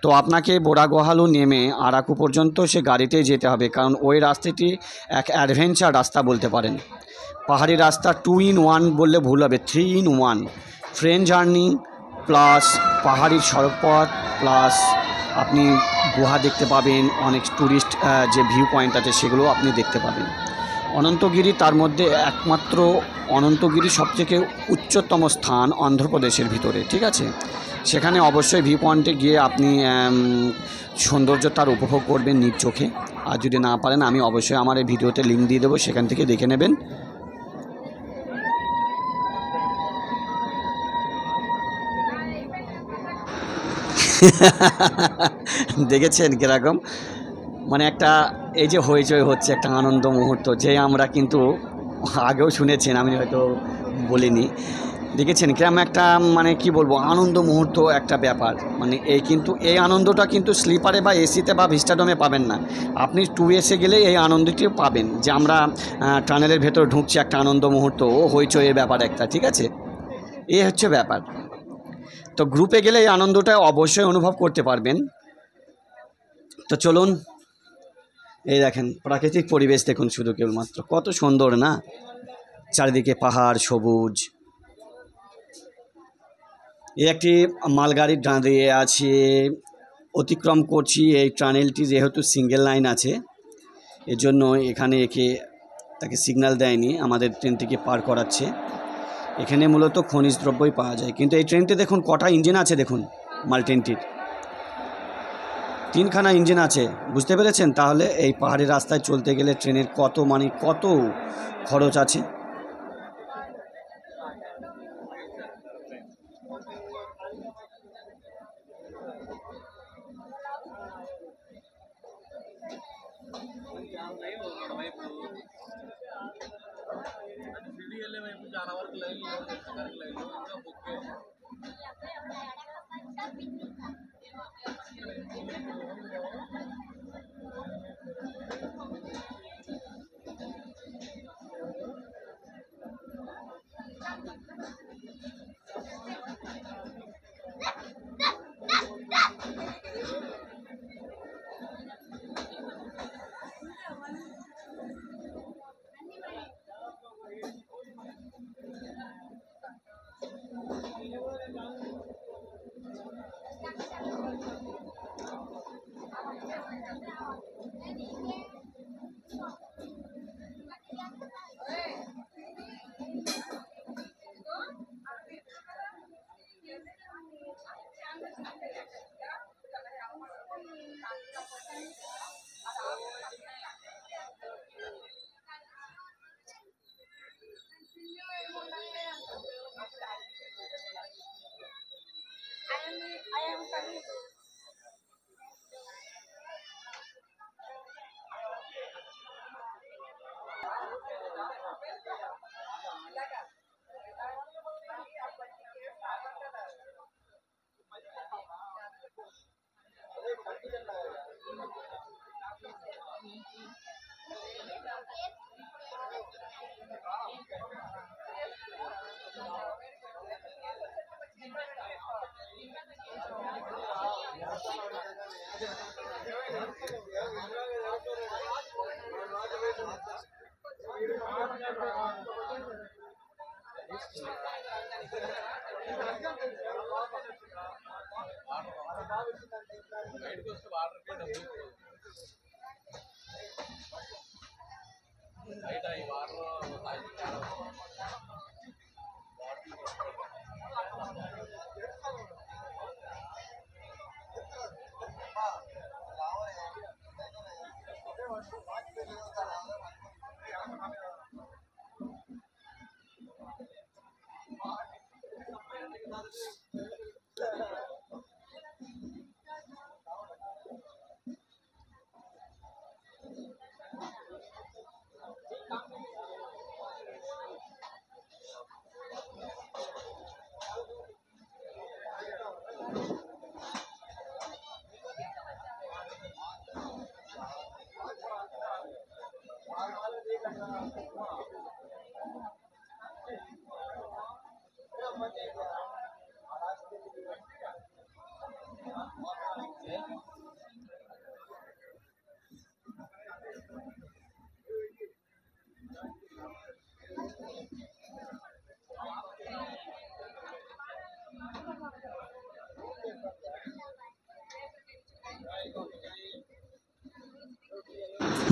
তো আপনাকে বোরাগহালু নেমে আরাকু পর্যন্ত সে গাড়িতেই যেতে হবে, কারণ ওই রাস্তাটি এক অ্যাডভেঞ্চার রাস্তা বলতে পারেন। পাহাড়ি রাস্তা 2 in 1 বললে ভুল হবে, 3 in 1, ট্রেন জার্নি প্লাস পাহাড়ির সড়ক পথ প্লাস আপনি গুহা দেখতে পাবেন, অনেক ট্যুরিস্ট যে ভিউ পয়েন্ট আছে সেগুলো আপনি দেখতে পাবেন। অনন্তগিরি তার মধ্যে একমাত্র, অনন্তগিরি সবথেকে উচ্চতম স্থান অন্ধ্রপ্রদেশের ভিতরে, ঠিক আছে। সেখানে অবশ্যই ভিউ পয়েন্টে গিয়ে আপনি সৌন্দর্যতার উপভোগ করবেন নিজ চোখে। আর যদি না পারেন, আমি অবশ্যই আমার এই ভিডিওতে লিঙ্ক দিয়ে দেবো, সেখান থেকে দেখে নেবেন। দেখেছেন কীরকম, মানে একটা এই যে হইচই হচ্ছে, একটা আনন্দ মুহূর্ত, যে আমরা কিন্তু আগেও শুনেছেন, আমি হয়তো বলিনি, দেখেছেন কিরম একটা, মানে কি বলবো, আনন্দ মুহূর্ত একটা ব্যাপার। মানে এই কিন্তু এই আনন্দটা কিন্তু স্লিপারে বা এসিতে বা ভিস্টাডোমে পাবেন না, আপনি 2S গেলে এই আনন্দটি পাবেন, যে আমরা টানেলের ভেতর ঢুকছি, একটা আনন্দ মুহূর্ত, হইচইয়ের ব্যাপার একটা, ঠিক আছে, এই হচ্ছে ব্যাপার। তো গ্রুপে গেলে এই আনন্দটা অবশ্যই অনুভব করতে পারবেন। তো চলুন, এই দেখেন প্রাকৃতিক পরিবেশ দেখুন, শুধু কেবলমাত্র কত সুন্দর না, চারিদিকে পাহাড়, সবুজ। এই একটি মালগাড়ি দাঁড়িয়ে আছে, অতিক্রম করছি এই টানেলটি, যেহেতু সিঙ্গেল লাইন আছে এজন্য এখানে তাকে সিগন্যাল দেয়নি, আমাদের ট্রেনটিকে পার করাচ্ছে। এখানে মূলত খনিজ দ্রব্যই পাওয়া যায়। কিন্তু এই ট্রেনটি দেখুন কটা ইঞ্জিন আছে, দেখুন মাল ট্রেনটির 3খানা ইঞ্জিন আছে, বুঝতে পেরেছেন? তাহলে এই পাহাড়ি রাস্তায় চলতে গেলে ট্রেনের কত খরচ আছে।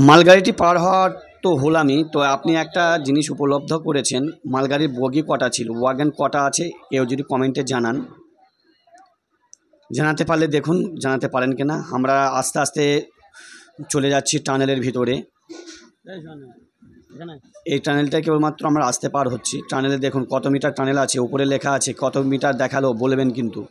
মালগাড়িটি পার হওয়ার তো হলামই, তো আপনি একটা জিনিস উপলব্ধ করেছেন, মালগাড়ির বগি কটা ছিল, ওয়াগন কটা আছে, কেউ যদি কমেন্টে জানান, জানাতে পারলে দেখুন, জানাতে পারেন কিনা। আমরা আস্তে আস্তে চলে যাচ্ছি টানেলের ভিতরে। এই টানেলটা কেবলমাত্র আমরা আসতে পার হচ্ছি। টানেলে দেখুন কত মিটার টানেল আছে, উপরে লেখা আছে, কত মিটার দেখালো বলবেন কিন্তু।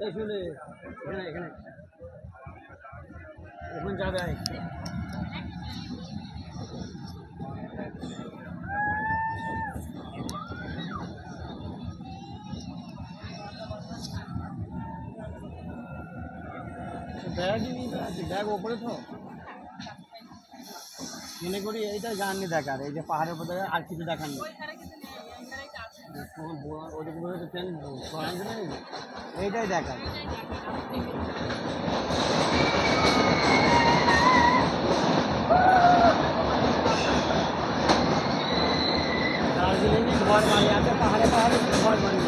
এই শুনে এখানে এখানে এখন যাবে ব্যাগই নিয়ে আছে, ব্যাগ ওপরে তো মনে করি এইটাই জাননি দেখার, এই যে পাহাড়ের উপর আর কিছু দেখার নেই। ওদিকে ট্রেন এইটাই দেখার। দার্জিলিংয়ে ঘর বাড়ি আছে, পাহাড়ে পাহাড়ে ঘর বাড়ি।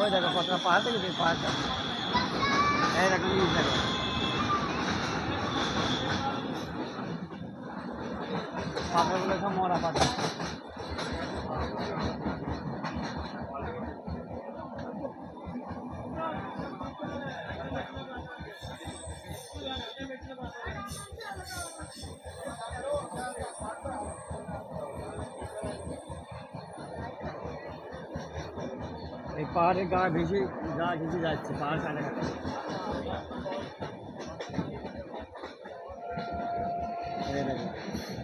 ওই দেখো কতটা পাহাড় থেকে পাহাড়টা এই দেখো নিচ দেখো পাথরগুলো সব মরা পাথর। এই পাহাড়ের গা ঘেঁষে যাচ্ছে পাহাড় কাটা কাটা। এই দেখো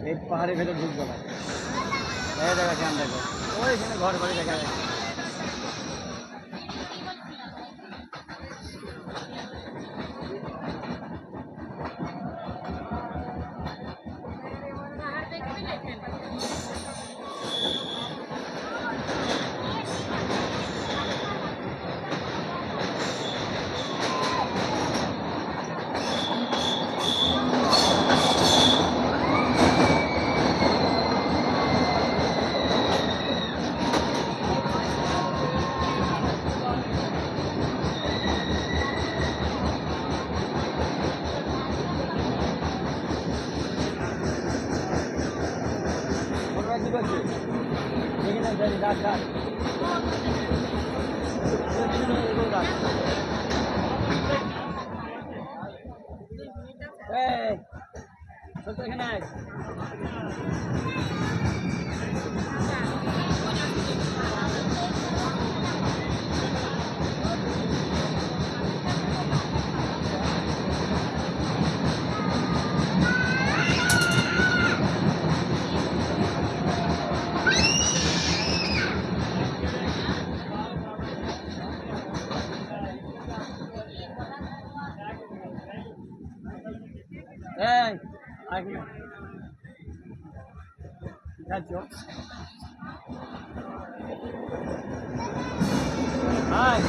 এই পাহাড়ের ভেতর ঢুকবো না। এই দেখো কেন দেখো ওইখানে ঘর বাড়ি দেখা যাচ্ছে। Hey, I can. That's your. Hi.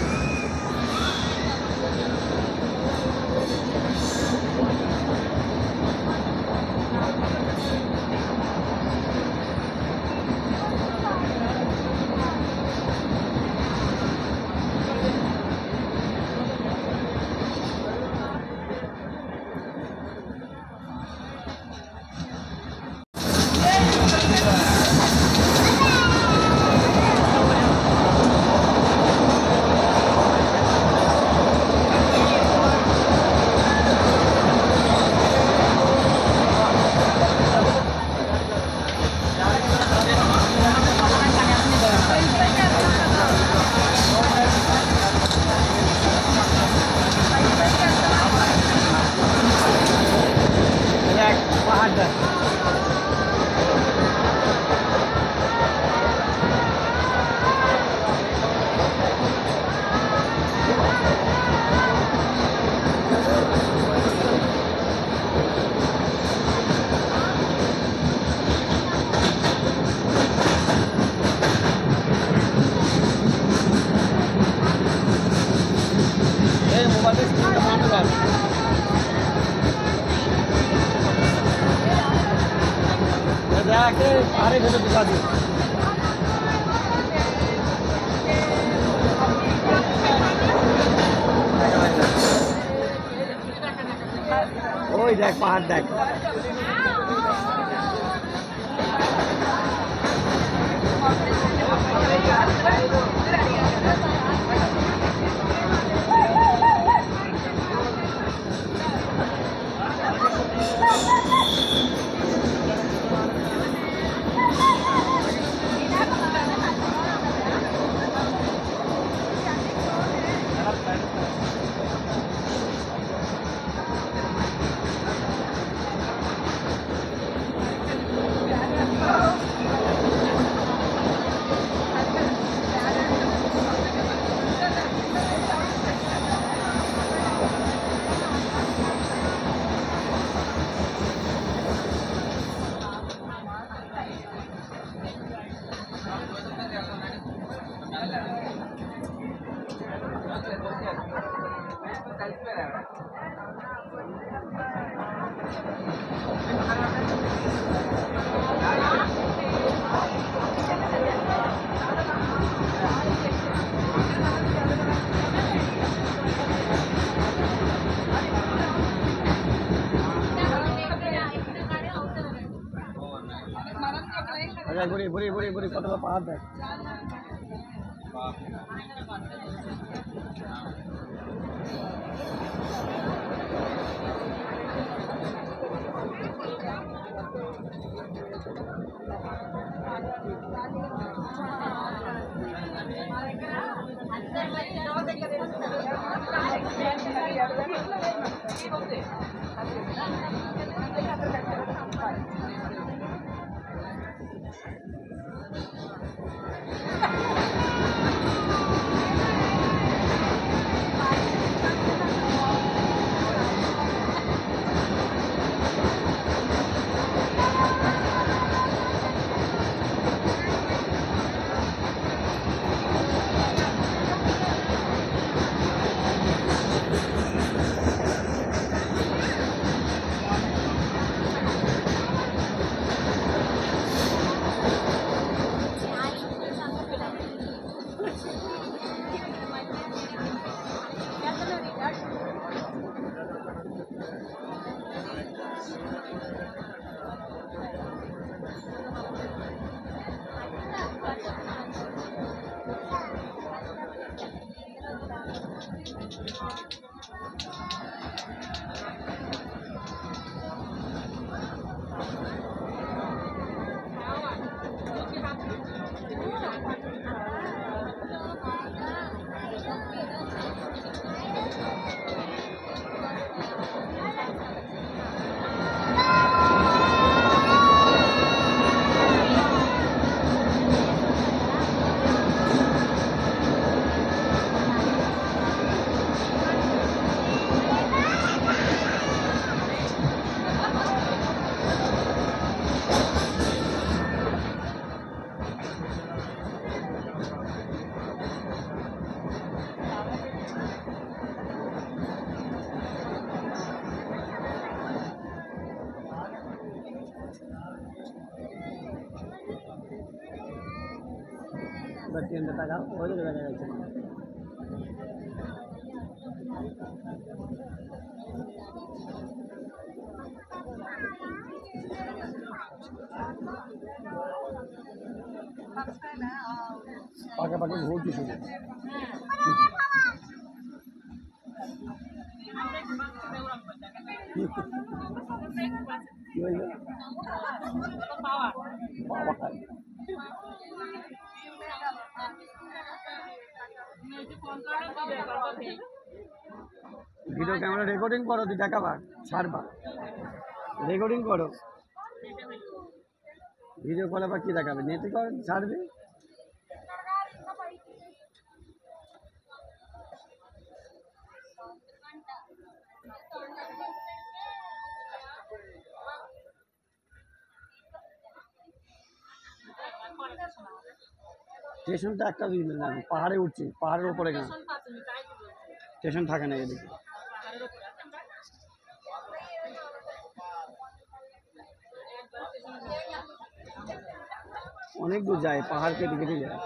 আরে ভেতর ঢুকা দিই দেখ পাহাড় দেখ। ঘুরি ঘুরি ঘুরি ঘুরি কতটা পাহাড় দেখ। ট্রেনটা টাকা ওই দেখা যাচ্ছে। পাকাপাকি ঘুরছি শুধু। কি হয়েছে? ভিডিও ক্যামেরা রেকর্ডিং করো, তুই দেখাবা ছাড়বা, রেকর্ডিং করো। ভিডিও কলে বা কি দেখাবে, নেটে কর ছাড়বে। স্টেশনটা একটা পাহাড়ে উঠছি, পাহাড়ের উপরে গেলাম, স্টেশন থাকে না এদিকে। অনেক দূর যায়, পাহাড় কেটে কেটে যায়।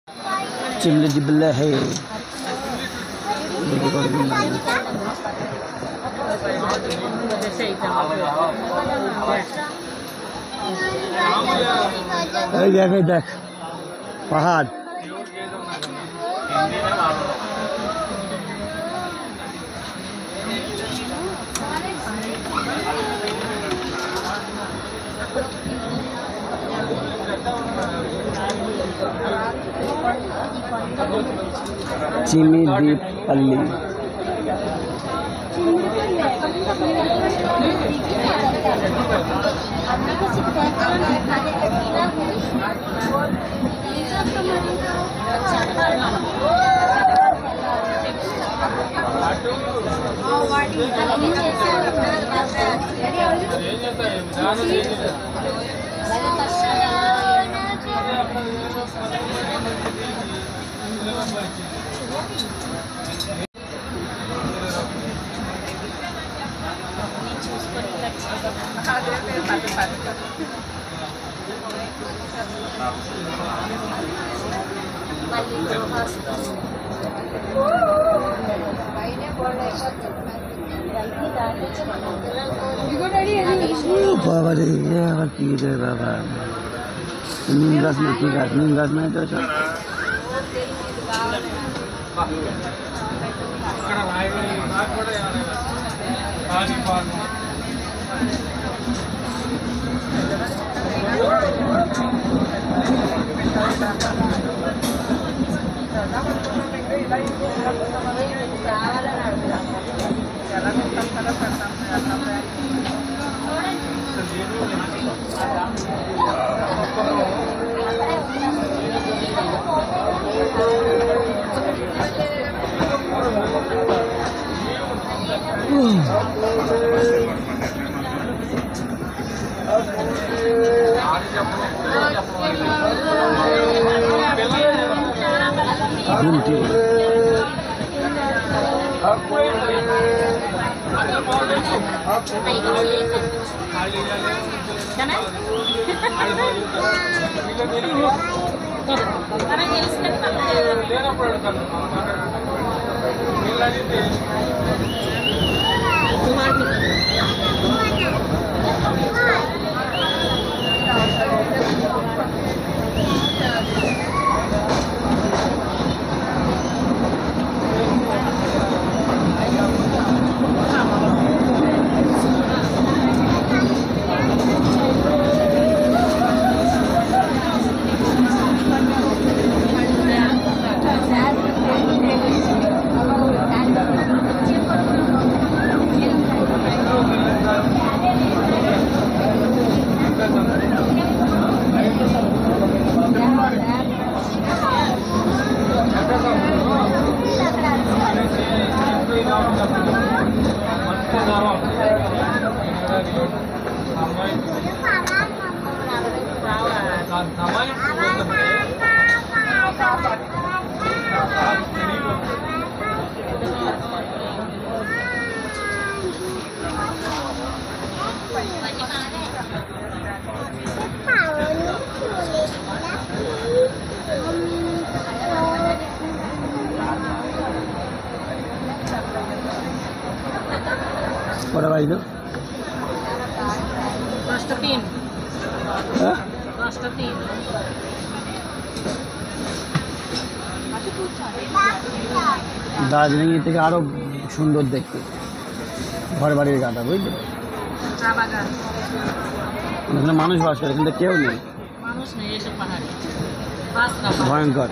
चिमले जिबले है देख पहाड़ चिमी दीप पल्ली बाबा रे ये आवाज की रे बाबा नीम गाछ में की गाछ नीम गाछ में तो What about you? Konstantin. Huh? Konstantin. Darjeeling থেকে আরো সুন্দর দেখতে ঘর বাড়ির গাদা বুঝলি চা বাগান এখানে মানুষ বাস করে কিন্তু কেউ নেই মানুষ নেই এসব পাহাড়ে ভয়ঙ্কর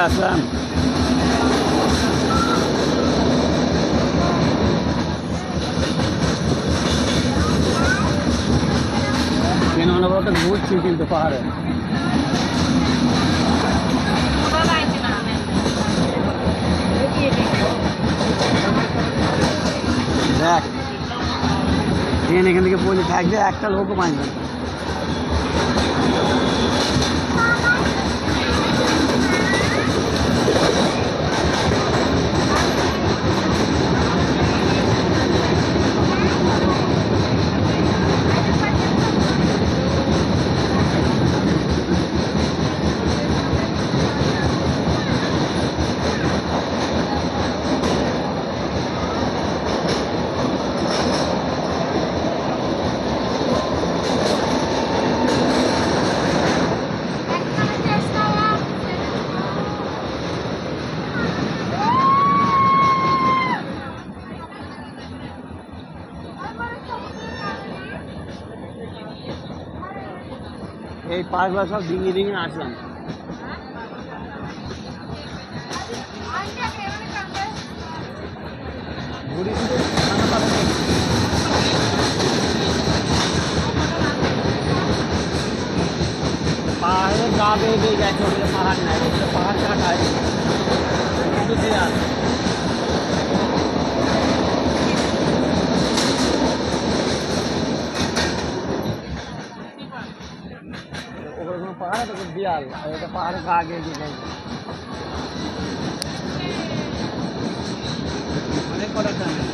আসলাম। ট্রেন অনবরত ঘুরছি কিন্তু পাহাড়ে। দেখ ট্রেন এখান থেকে পড়লে থাকবে, একটা লোকও পাইবে না। এই পার্কগুলো সব ডিঙিয়ে ডিঙিয়ে আসলাম। পাহাড়ের গা বেয়ে বেয়ে গেছে, ওগুলো পাহাড় নাই, ওগুলো পাহাড় কাটায় কিন্তু দেয়াল। ওগুলো কোনো পাহাড় আছে, দেয়াল, আর এটা পাহাড়ের গা বেয়ে বেয়ে গেছে। অনেক কটা টানে।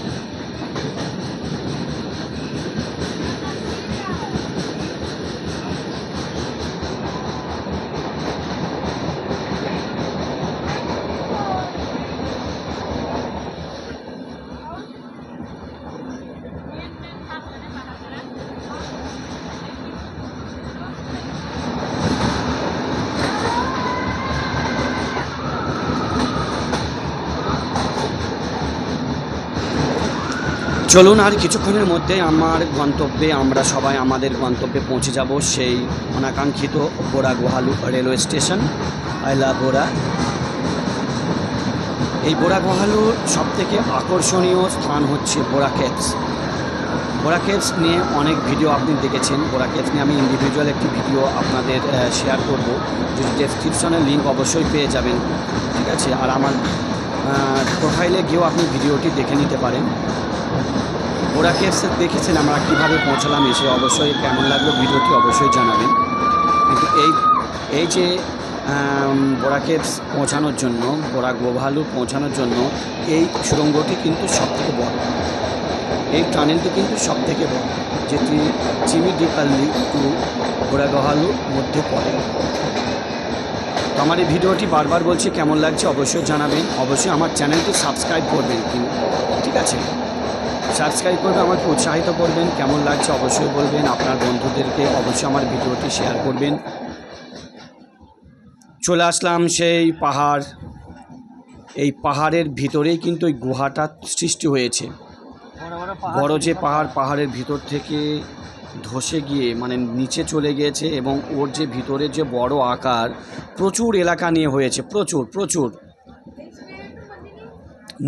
চলুন আর কিছুক্ষণের মধ্যে আমরা সবাই আমাদের গন্তব্যে পৌঁছে যাব, সেই অনাকাঙ্ক্ষিত বোরাগুহালু রেলওয়ে স্টেশন। আই লাভ বোরা। এই বোরাগুহালুর সবথেকে আকর্ষণীয় স্থান হচ্ছে বোরা কেভস। বোরা কেভস নিয়ে অনেক ভিডিও আপনি দেখেছেন। বোরা কেভস নিয়ে আমি ইন্ডিভিজুয়াল একটি ভিডিও আপনাদের শেয়ার করব, যদি ডেসক্রিপশনের লিঙ্ক অবশ্যই পেয়ে যাবেন, ঠিক আছে। আর আমার প্রোফাইলে গিয়েও আপনি ভিডিওটি দেখে নিতে পারেন। বোরা কেভস দেখেছেন আমরা কীভাবে পৌঁছালাম এসে, অবশ্যই কেমন লাগলো ভিডিওটি অবশ্যই জানাবেন। কিন্তু এই যে বোরা কেভস পৌঁছানোর জন্য, বোরাগুহালু পৌঁছানোর জন্য এই সুড়ঙ্গটি কিন্তু সবথেকে বড়, এই টানেলটি কিন্তু সবথেকে বড়, যেটি চিমিডিপাল্লি টু বোরাগুহালুর মধ্যে পড়ে। তো আমার এই ভিডিওটি বারবার বলছি, কেমন লাগছে অবশ্যই জানাবেন। অবশ্যই আমার চ্যানেলটি সাবস্ক্রাইব করবেন, ঠিক আছে। সাবস্ক্রাইব করবে, আমাকে উৎসাহিত করবেন। কেমন লাগছে অবশ্যই বলবেন, আপনার বন্ধুদেরকে অবশ্যই আমার ভিডিওটি শেয়ার করবেন। চলে আসলাম সেই পাহাড়। এই পাহাড়ের ভিতরেই কিন্তু এই গুহাটা সৃষ্টি হয়েছে। বড় যে পাহাড়ের ভিতর থেকে ধসে গিয়ে মানে নিচে চলে গিয়েছে, এবং ওর যে ভিতরের যে বড় আকার, প্রচুর এলাকা নিয়ে হয়েছে, প্রচুর।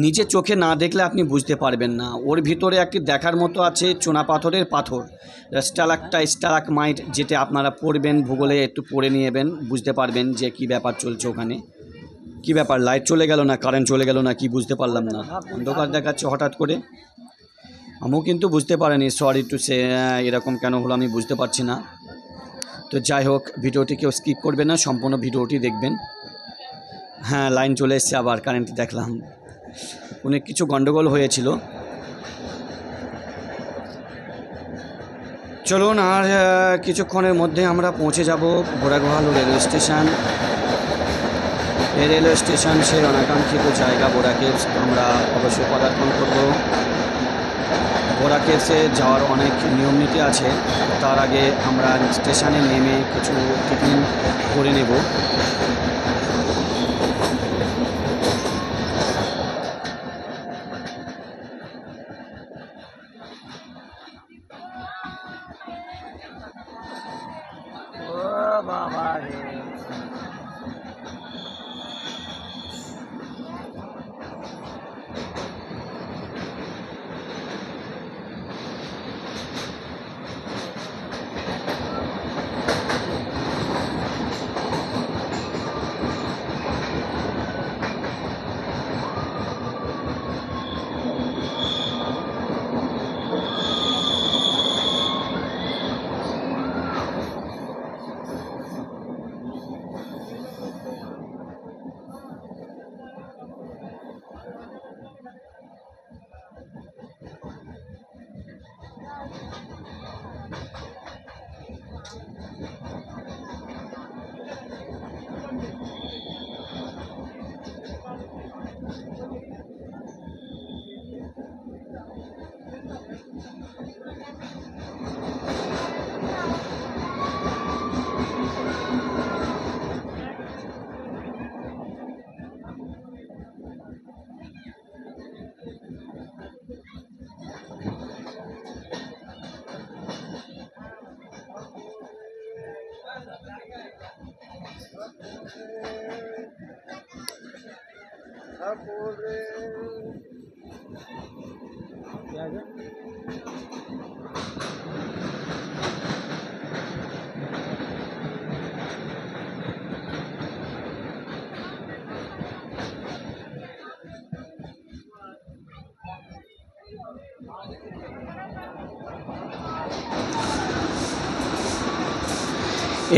নিজে চোখে না দেখলে আপনি বুঝতে পারবেন না। ওর ভিতরে একটি দেখার মতো আছে চুনাপাথরের পাথর, স্টালাকমাইট, যেটা আপনারা পড়বেন ভূগোলে, একটু পড়ে নিয়েবেন, বুঝতে পারবেন যে কী ব্যাপার চলছে ওখানে। কী ব্যাপার, লাইট চলে গেল না কারেন্ট চলে গেল না কি বুঝতে পারলাম না, অন্ধকার দেখাচ্ছে হঠাৎ করে। আমিও কিন্তু বুঝতে পারিনি, সরি টু সে, এরকম কেন হলো আমি বুঝতে পারছি না। তো যাই হোক, ভিডিওটি কেউ স্কিপ করবেন না, সম্পূর্ণ ভিডিওটি দেখবেন। হ্যাঁ, লাইন চলে এসছে আবার, কারেন্ট দেখলাম। অনেক কিছু গন্ডগোল হয়েছিল। চলুন আর কিছুক্ষণের মধ্যে আমরা পৌঁছে যাব বোরাগুহালু রেলওয়ে স্টেশন। এই রেলওয়ে স্টেশন সেই অনাকাঙ্ক্ষিত জায়গা বোরা কেভস, আমরা অবশ্যই পদার্পণ করব। বোরা কেভসে যাওয়ার অনেক নিয়ম নীতি আছে, তার আগে আমরা স্টেশনে নেমে কিছু টিফিন করে নেব।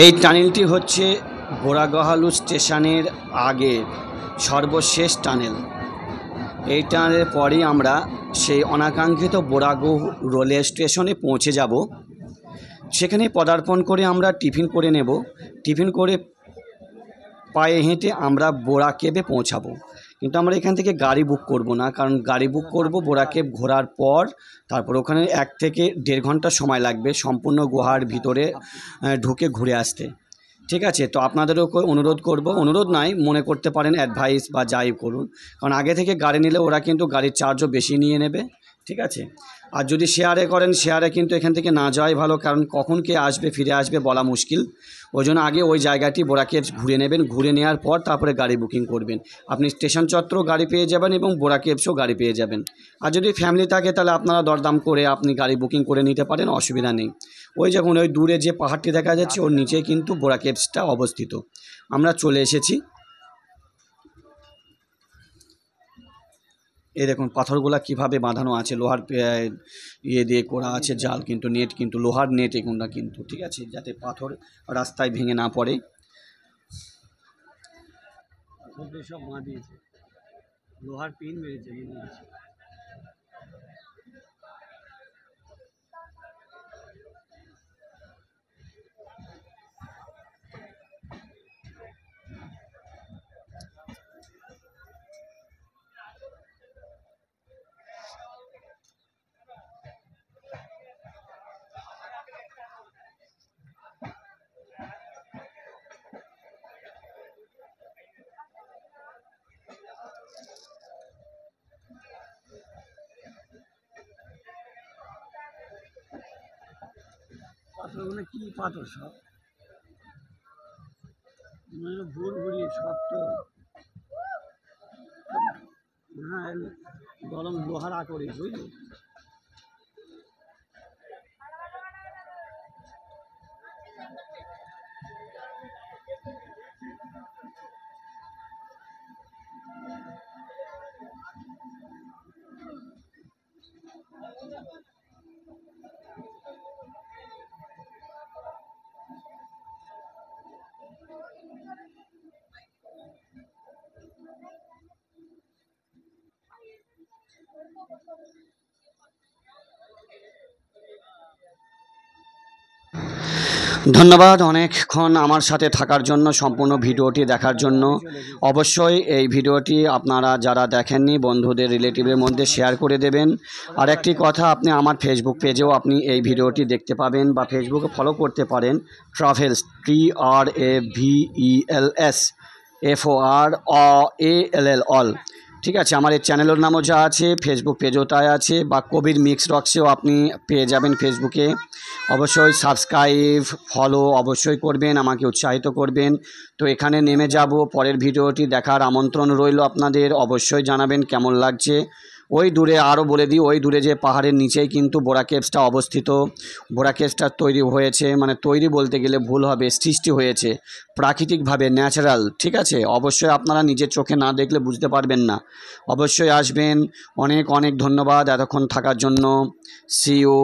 এই টানেলটি হচ্ছে বোরাগহালু স্টেশনের আগে সর্বশেষ টানেল। এই টানেলের পরেই আমরা সেই অনাকাঙ্ক্ষিত বোরাগু রেলওয়ে স্টেশনে পৌঁছে যাব। সেখানে পদার্পণ করে আমরা টিফিন করে নেব। টিফিন করে পায়ে হেঁটে আমরা বোরা কেবে পৌঁছাবো। কিন্তু আমরা এখান থেকে গাড়ি বুক করব না, কারণ গাড়ি বুক করব বোরা কেব ঘোরার পর, তারপর ওখানে 1 থেকে 1.5 ঘন্টা সময় লাগবে সম্পূর্ণ গুহার ভিতরে ঢুকে ঘুরে আসতে। ঠিক আছে, তো আপনাদেরও অনুরোধ করব, অনুরোধ নাই মনে করতে পারেন, অ্যাডভাইস বা যাই করুন, কারণ আগে থেকে গাড়ি নিলে ওরা কিন্তু গাড়ির চার্জও বেশি নিয়ে নেবে। ঠিক আছে, আর যদি শেয়ারে করেন, শেয়ারে কিন্তু এখান থেকে না যাওয়াই ভালো, কারণ কখন কে আসবে ফিরে আসবে বলা মুশকিল। ওই জন্য আগে ওই জায়গাটি বোরা কেভস ঘুরে নেবেন, ঘুরে নেওয়ার পর তারপরে গাড়ি বুকিং করবেন। আপনি স্টেশন চত্বর গাড়ি পেয়ে যাবেন এবং বোরা কেভসও গাড়ি পেয়ে যাবেন। আর যদি ফ্যামিলি থাকে তাহলে আপনারা দরদাম করে আপনি গাড়ি বুকিং করে নিতে পারেন, অসুবিধা নেই। ওই যখন ওই দূরে যে পাহাড়টি দেখা যাচ্ছে ওর নিচে কিন্তু বোরা কেভসটা অবস্থিত। আমরা চলে এসেছি। এই দেখুন পাথরগুলা কিভাবে বাঁধানো আছে, লোহার ইয়ে দিয়ে করা আছে জাল, কিন্তু নেট কিন্তু লোহার নেট এগুলো কিন্তু, ঠিক আছে, যাতে পাথর রাস্তায় ভেঙে না পড়ে। সব বাঁধিয়েছে, লোহার পিন মেরেছে। পাথরগুলো কি পাথর সব, ভুল ঘুরিয়ে সব তো, হ্যাঁ গরম লোহার আকরে, বুঝলি। ধন্যবাদ অনেকক্ষণ আমার সাথে থাকার জন্য, সম্পূর্ণ ভিডিওটি দেখার জন্য। অবশ্যই এই ভিডিওটি আপনারা যারা দেখেননি বন্ধুদের রিলেটিভের মধ্যে শেয়ার করে দেবেন। আর একটি কথা, আপনি আমার ফেসবুক পেজেও আপনি এই ভিডিওটি দেখতে পাবেন বা ফেসবুকে ফলো করতে পারেন, ট্রাভেলস TRAVELS FORALL অল। ঠিক আছে, আমার এই চ্যানেলের নামও যা আছে, ফেসবুক পেজও তাই আছে, বা কবির মিক্স রক্সেও আপনি পেয়ে যাবেন ফেসবুকে। অবশ্যই সাবস্ক্রাইব ফলো অবশ্যই করবেন, আমাকে উৎসাহিত করবেন। তো এখানে নেমে যাব, পরের ভিডিওটি দেখার আমন্ত্রণ রইল আপনাদের। অবশ্যই জানাবেন কেমন লাগছে। ওই দূরে আরও বলে দিই, ওই দূরে যে পাহাড়ের নিচেই কিন্তু বোরা কেভসটা অবস্থিত। বোরা কেভসটা তৈরি হয়েছে, মানে তৈরি বলতে গেলে ভুল হবে, সৃষ্টি হয়েছে প্রাকৃতিকভাবে, ন্যাচারাল। ঠিক আছে, অবশ্যই আপনারা নিজের চোখে না দেখলে বুঝতে পারবেন না। অবশ্যই আসবেন। অনেক অনেক ধন্যবাদ এতক্ষণ থাকার জন্য। সি ইউ,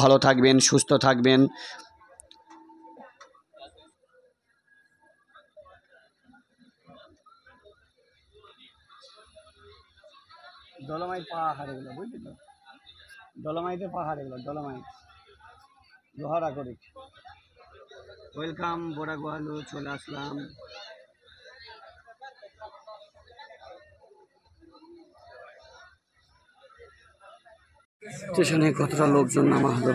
ভালো থাকবেন, সুস্থ থাকবেন। ডলোমাইট পাহাড় এগুলো, বুঝলি তো, ডলোমাইটের পাহাড় এগুলো, ডলোমাইট লোহারা করে। ওয়েলকাম বোরাগহালু, চলে আসলাম। স্টেশনে কতটা লোকজন নামা হলো।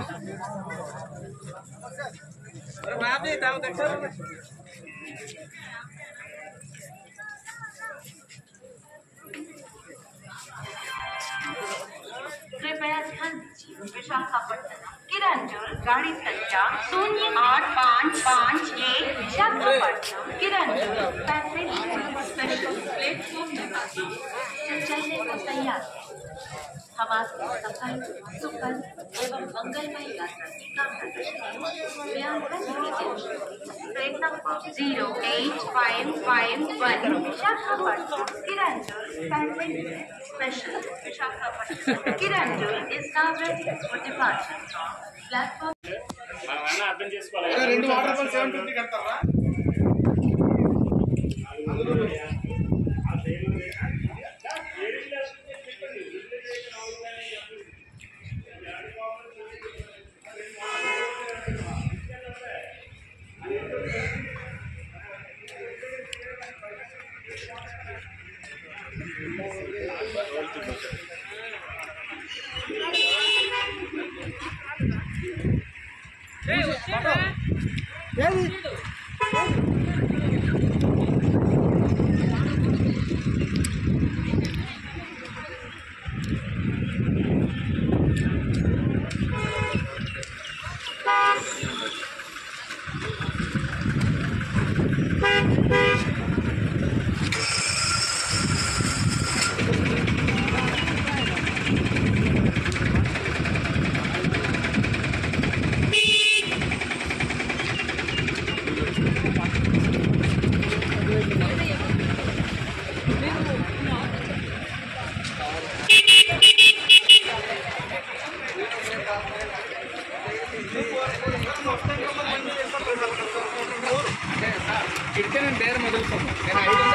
कृपया ध्यान दीजिए विशाखापट्टनम किरंदुल गाड़ी संख्या 08551 Visakhapatnam Kirandul passenger special platform number 2 से चलने को तैयार है। हम आपकी सफल सुखद एवं मंगलमय यात्रा की कामना करते हैं। Train number 08551 Visakhapatnam Kirandul passenger special Visakhapatnam Kirandul is now ready for departure from platform. రెండు వాటర్ బాల్ 750 కడతారా ఇక్కడే నేను డేర్ మొదలుతాను నేను 500